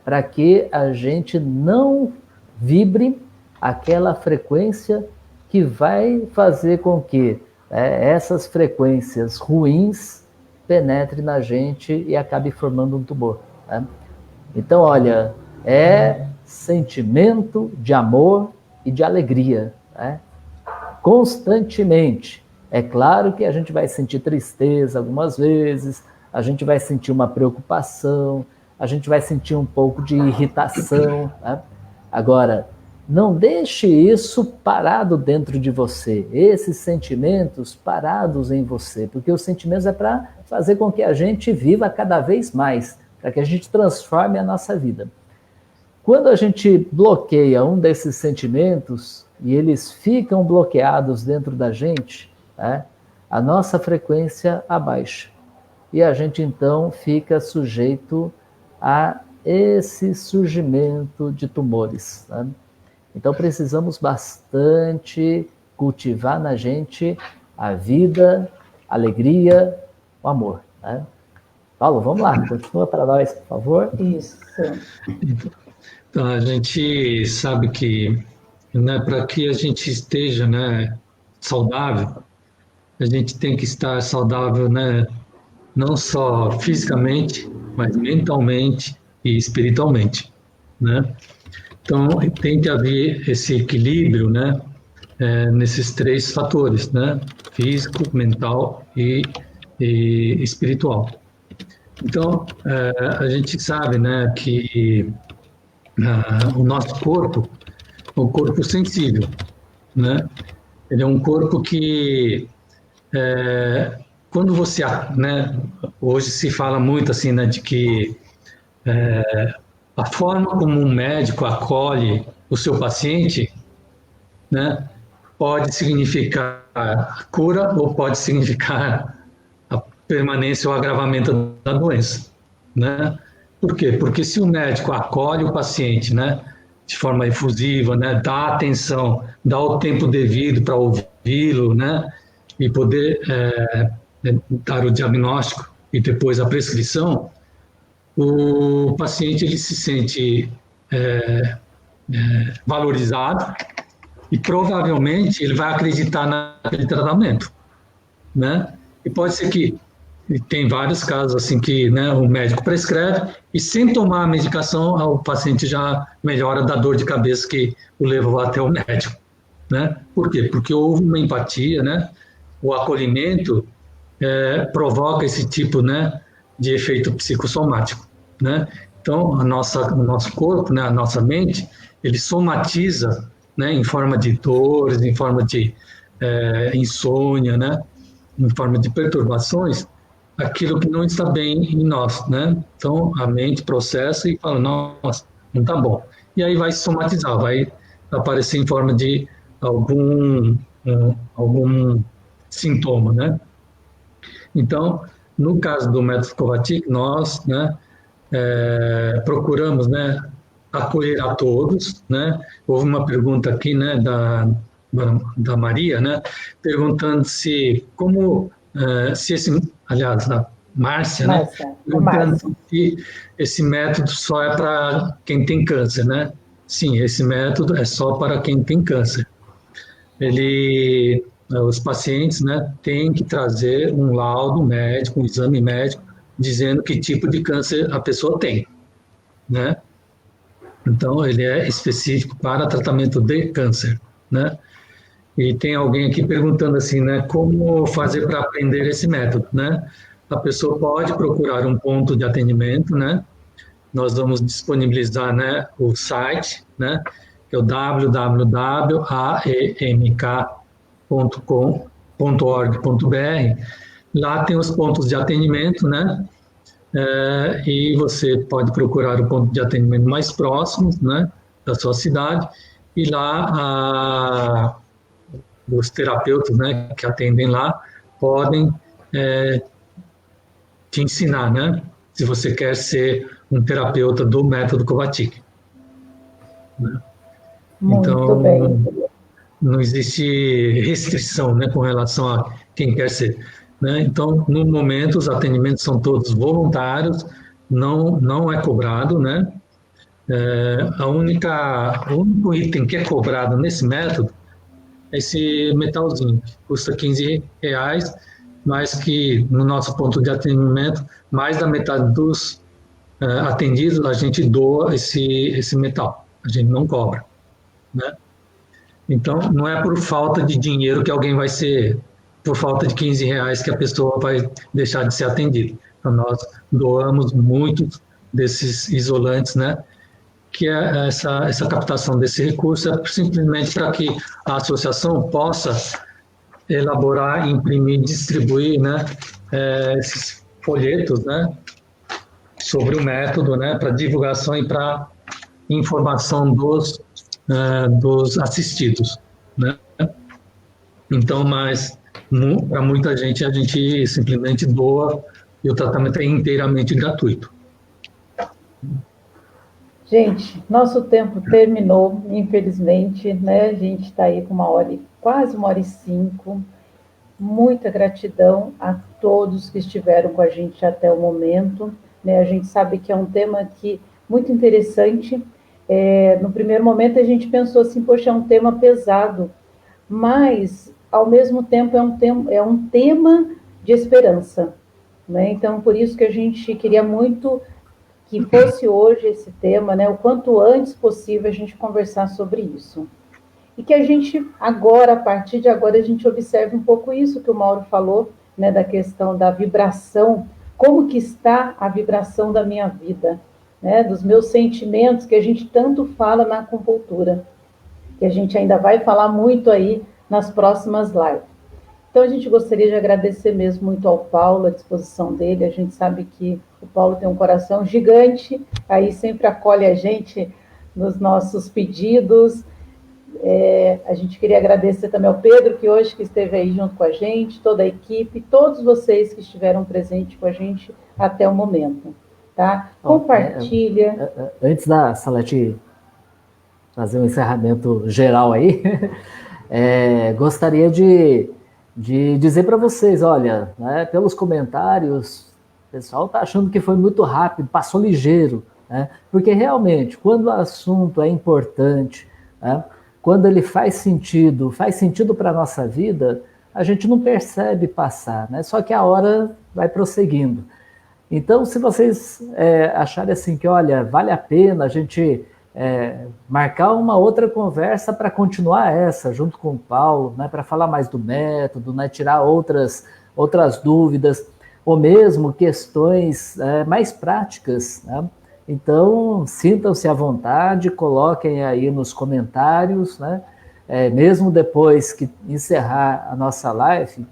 para que a gente não vibre aquela frequência que vai fazer com que essas frequências ruins penetrem na gente e acabe formando um tumor. Né? Então, olha, é sentimento de amor e de alegria, né? Constantemente. É claro que a gente vai sentir tristeza algumas vezes, a gente vai sentir uma preocupação, a gente vai sentir um pouco de irritação. Né? Agora, não deixe isso parado dentro de você, esses sentimentos parados em você, porque os sentimentos é para fazer com que a gente viva cada vez mais, para que a gente transforme a nossa vida. Quando a gente bloqueia um desses sentimentos e eles ficam bloqueados dentro da gente, né, a nossa frequência abaixa. E a gente então fica sujeito a esse surgimento de tumores. Né? Então precisamos bastante cultivar na gente a vida, a alegria, o amor. Né? Paulo, vamos lá, continua para nós, por favor. Isso. Então, a gente sabe que, né, para que a gente esteja, né, saudável, a gente tem que estar saudável, né? Não só fisicamente, mas mentalmente e espiritualmente, né? Então, tem que haver esse equilíbrio, né? Nesses três fatores, né? Físico, mental e espiritual. Então, a gente sabe, né, que o nosso corpo é um corpo sensível, né? Ele é um corpo que, quando você, né, hoje se fala muito assim, né, de que a forma como um médico acolhe o seu paciente, né, pode significar cura ou pode significar a permanência ou agravamento da doença, né? Por quê? Porque se o médico acolhe o paciente, né, de forma efusiva, né, dá atenção, dá o tempo devido para ouvi-lo, né, e poder dar o diagnóstico e depois a prescrição, o paciente ele se sente valorizado e provavelmente ele vai acreditar naquele tratamento, né? E pode ser que tem vários casos assim que, né, o médico prescreve e sem tomar a medicação o paciente já melhora da dor de cabeça que o levou até o médico, né? Por quê? Porque houve uma empatia, né? O acolhimento provoca esse tipo, né, de efeito psicossomático, né? Então, o nosso corpo, né, a nossa mente, ele somatiza, né, em forma de dores, em forma de insônia, né, em forma de perturbações, aquilo que não está bem em nós, né? Então, a mente processa e fala, nossa, não está bom. E aí vai se somatizar, vai aparecer em forma de algum sintoma, né? Então, no caso do método Kovačić, nós, né, procuramos, né, acolher a todos, né? Houve uma pergunta aqui, né, da Maria, né, perguntando se aliás, da Márcia, né, perguntando se esse método só é para quem tem câncer, né? Sim, esse método é só para quem tem câncer. Os pacientes, né, têm que trazer um laudo médico, um exame médico, dizendo que tipo de câncer a pessoa tem, né? Então, ele é específico para tratamento de câncer, né? E tem alguém aqui perguntando assim, né, como fazer para aprender esse método, né? A pessoa pode procurar um ponto de atendimento, né? Nós vamos disponibilizar, né, o site, né, que é o www.aemk.com.org.br. Lá tem os pontos de atendimento, né? E você pode procurar o ponto de atendimento mais próximo, né, da sua cidade, e lá os terapeutas, né, que atendem lá podem te ensinar, né, se você quer ser um terapeuta do método Kovačić. Né? Então, bem. Não existe restrição, né, com relação a quem quer ser. Né? Então, no momento, os atendimentos são todos voluntários, não é cobrado, né? O único item que é cobrado nesse método é esse metalzinho, que custa R$15, mas que no nosso ponto de atendimento, mais da metade dos atendidos, a gente doa esse metal, a gente não cobra. Né? Então, não é por falta de dinheiro que alguém vai ser, por falta de R$15 que a pessoa vai deixar de ser atendida. Então, nós doamos muitos desses isolantes, né? Que é essa captação desse recurso é simplesmente para que a associação possa elaborar, imprimir, distribuir, né, esses folhetos, né, sobre o método, né, para divulgação e para informação dos assistidos, né. Então, mas para muita gente a gente simplesmente doa e o tratamento é inteiramente gratuito. Gente, nosso tempo terminou, infelizmente, né? A gente está aí com quase 1h05. Muita gratidão a todos que estiveram com a gente até o momento. Né? A gente sabe que é um tema muito interessante. No primeiro momento a gente pensou assim, poxa, é um tema pesado, mas ao mesmo tempo é um tema de esperança, né? Então, por isso que a gente queria muito que fosse hoje esse tema, né? O quanto antes possível a gente conversar sobre isso. E que a gente agora, a partir de agora, a gente observe um pouco isso que o Mauro falou, né? Da questão da vibração, como que está a vibração da minha vida, né? Dos meus sentimentos, que a gente tanto fala na acupuntura, que a gente ainda vai falar muito aí nas próximas lives. Então, a gente gostaria de agradecer mesmo muito ao Paulo, a disposição dele. A gente sabe que o Paulo tem um coração gigante, aí sempre acolhe a gente nos nossos pedidos. A gente queria agradecer também ao Pedro, que hoje que esteve aí junto com a gente, toda a equipe, todos vocês que estiveram presentes com a gente até o momento. Tá? Compartilha. Antes da Salete fazer um encerramento geral aí, gostaria de dizer para vocês, olha, né, pelos comentários, o pessoal está achando que foi muito rápido, passou ligeiro, né, porque realmente, quando o assunto é importante, né, quando ele faz sentido para a nossa vida, a gente não percebe passar, né, só que a hora vai prosseguindo. Então, se vocês acharem assim que, olha, vale a pena a gente marcar uma outra conversa para continuar essa, junto com o Paulo, né, para falar mais do método, né, tirar outras dúvidas, ou mesmo questões mais práticas, né? Então, sintam-se à vontade, coloquem aí nos comentários, né? Mesmo depois que encerrar a nossa live,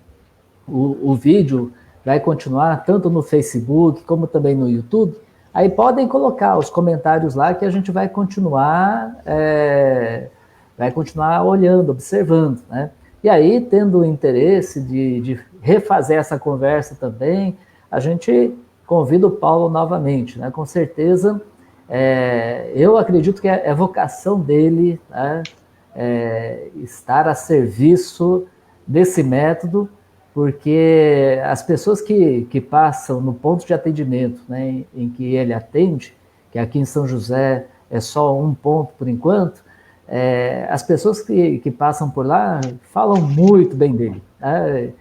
o vídeo vai continuar tanto no Facebook como também no YouTube. Aí podem colocar os comentários lá que a gente vai continuar olhando, observando, né? E aí, tendo o interesse de refazer essa conversa também, a gente convida o Paulo novamente, né? Com certeza, eu acredito que é vocação dele, né? Estar a serviço desse método, porque as pessoas que passam no ponto de atendimento, né, em que ele atende, que aqui em São José é só um ponto por enquanto, as pessoas que passam por lá falam muito bem dele, né,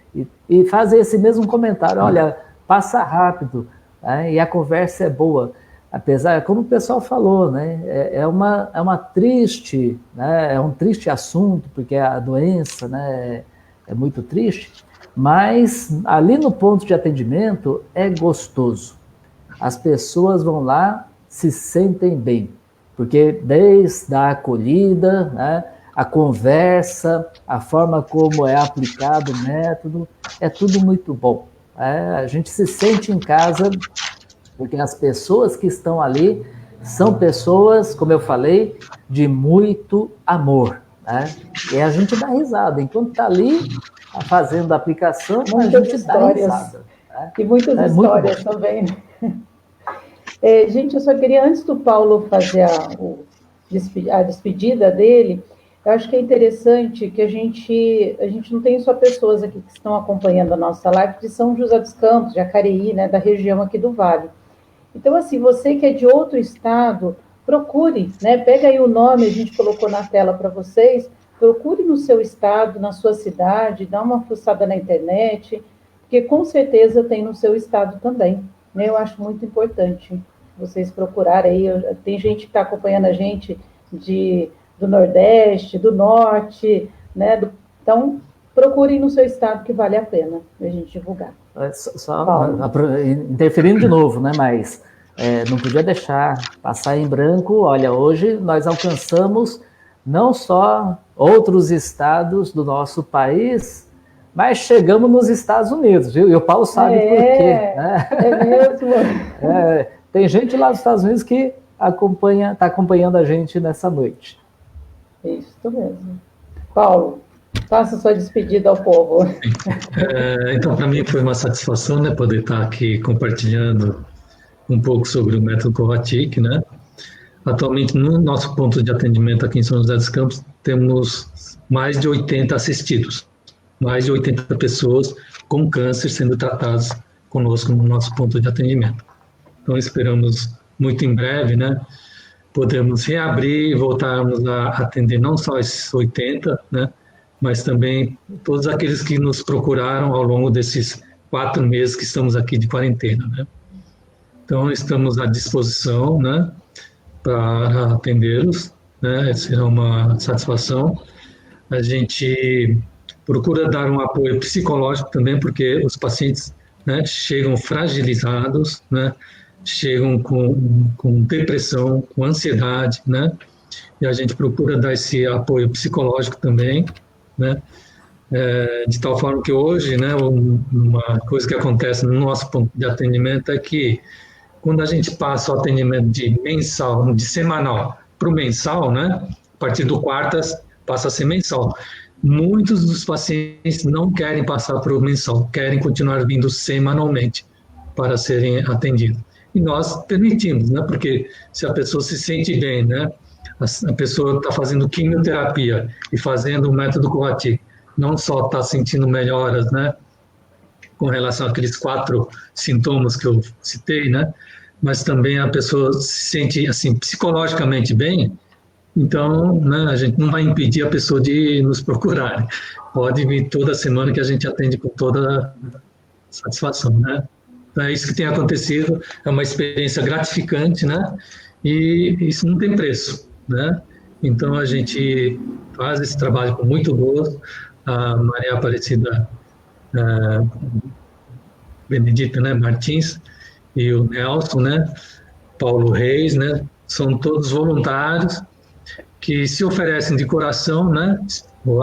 e fazem esse mesmo comentário, olha, passa rápido, né, e a conversa é boa, apesar, como o pessoal falou, né, é uma triste, né, é um triste assunto, porque a doença, né, é muito triste, mas ali no ponto de atendimento é gostoso. As pessoas vão lá, se sentem bem, porque desde a acolhida, né, a conversa, a forma como é aplicado o método, é tudo muito bom. A gente se sente em casa, porque as pessoas que estão ali são pessoas, como eu falei, de muito amor, né? E a gente dá risada, enquanto está ali fazendo a aplicação, a gente dá risada. Né? E muitas histórias também. Gente, eu só queria, antes do Paulo fazer a despedida dele, eu acho que é interessante que a gente não tem só pessoas aqui que estão acompanhando a nossa live de São José dos Campos, Jacareí, né, da região aqui do Vale. Então, assim, você que é de outro estado, procure, né, pega aí o nome, a gente colocou na tela para vocês, procure no seu estado, na sua cidade, dá uma fuçada na internet, porque com certeza tem no seu estado também, né? Eu acho muito importante vocês procurarem aí, tem gente que está acompanhando a gente do Nordeste, do Norte, né? Então, procurem no seu estado que vale a pena a gente divulgar. Interferindo de novo, né? Mas não podia deixar passar em branco. Olha, hoje nós alcançamos não só outros estados do nosso país, mas chegamos nos Estados Unidos, viu? E o Paulo sabe por quê. Né? É mesmo. Tem gente lá nos Estados Unidos que está acompanhando a gente nessa noite. Isso mesmo. Paulo, faça sua despedida ao povo. Então, para mim foi uma satisfação, né, poder estar aqui compartilhando um pouco sobre o método Kovačić, né? Atualmente, no nosso ponto de atendimento aqui em São José dos Campos, temos mais de 80 assistidos, mais de 80 pessoas com câncer sendo tratadas conosco no nosso ponto de atendimento. Então, esperamos muito em breve, né, podermos reabrir e voltarmos a atender não só esses 80, né, mas também todos aqueles que nos procuraram ao longo desses 4 meses que estamos aqui de quarentena, né? Então, estamos à disposição, né, para atendê-los, né? Será uma satisfação. A gente procura dar um apoio psicológico também, porque os pacientes, né, chegam fragilizados, né, chegam com depressão, com ansiedade, né, e a gente procura dar esse apoio psicológico também, né, de tal forma que hoje, né, uma coisa que acontece no nosso ponto de atendimento é que quando a gente passa o atendimento de mensal, de semanal para o mensal, né, a partir do quartas passa a ser mensal. Muitos dos pacientes não querem passar para o mensal, querem continuar vindo semanalmente para serem atendidos. E nós permitimos, né? Porque se a pessoa se sente bem, né? A pessoa está fazendo quimioterapia e fazendo o método Coati, não só está sentindo melhoras, né? Com relação àqueles 4 sintomas que eu citei, né? Mas também a pessoa se sente, assim, psicologicamente bem. Então, né, a gente não vai impedir a pessoa de nos procurar. Pode vir toda semana que a gente atende com toda satisfação, né? Então, é isso que tem acontecido, é uma experiência gratificante, né? E isso não tem preço, né? Então, a gente faz esse trabalho com muito gosto. A Maria Aparecida Benedita, né, Martins, e o Nelson, né? Paulo Reis, né? São todos voluntários que se oferecem de coração, né?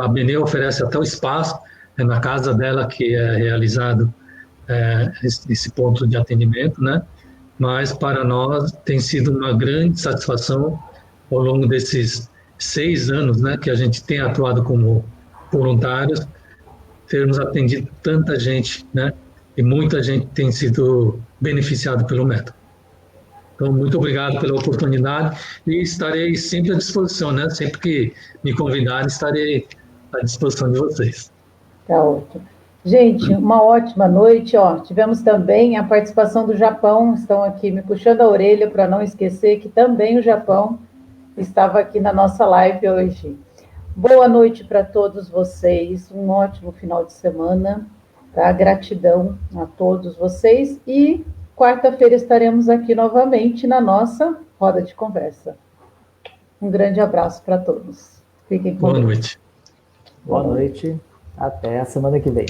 A Benê oferece até o espaço, é na casa dela que é realizado esse ponto de atendimento, né? Mas para nós tem sido uma grande satisfação ao longo desses 6 anos, né? Que a gente tem atuado como voluntários, termos atendido tanta gente, né? E muita gente tem sido beneficiada pelo método. Então, muito obrigado pela oportunidade e estarei sempre à disposição, né? Sempre que me convidarem, estarei à disposição de vocês. Tá ótimo. Gente, uma ótima noite. Ó, tivemos também a participação do Japão, estão aqui me puxando a orelha para não esquecer que também o Japão estava aqui na nossa live hoje. Boa noite para todos vocês, um ótimo final de semana, tá? Gratidão a todos vocês e quarta-feira estaremos aqui novamente na nossa roda de conversa. Um grande abraço para todos. Fiquem com Deus. Boa noite. Boa noite. Até a semana que vem.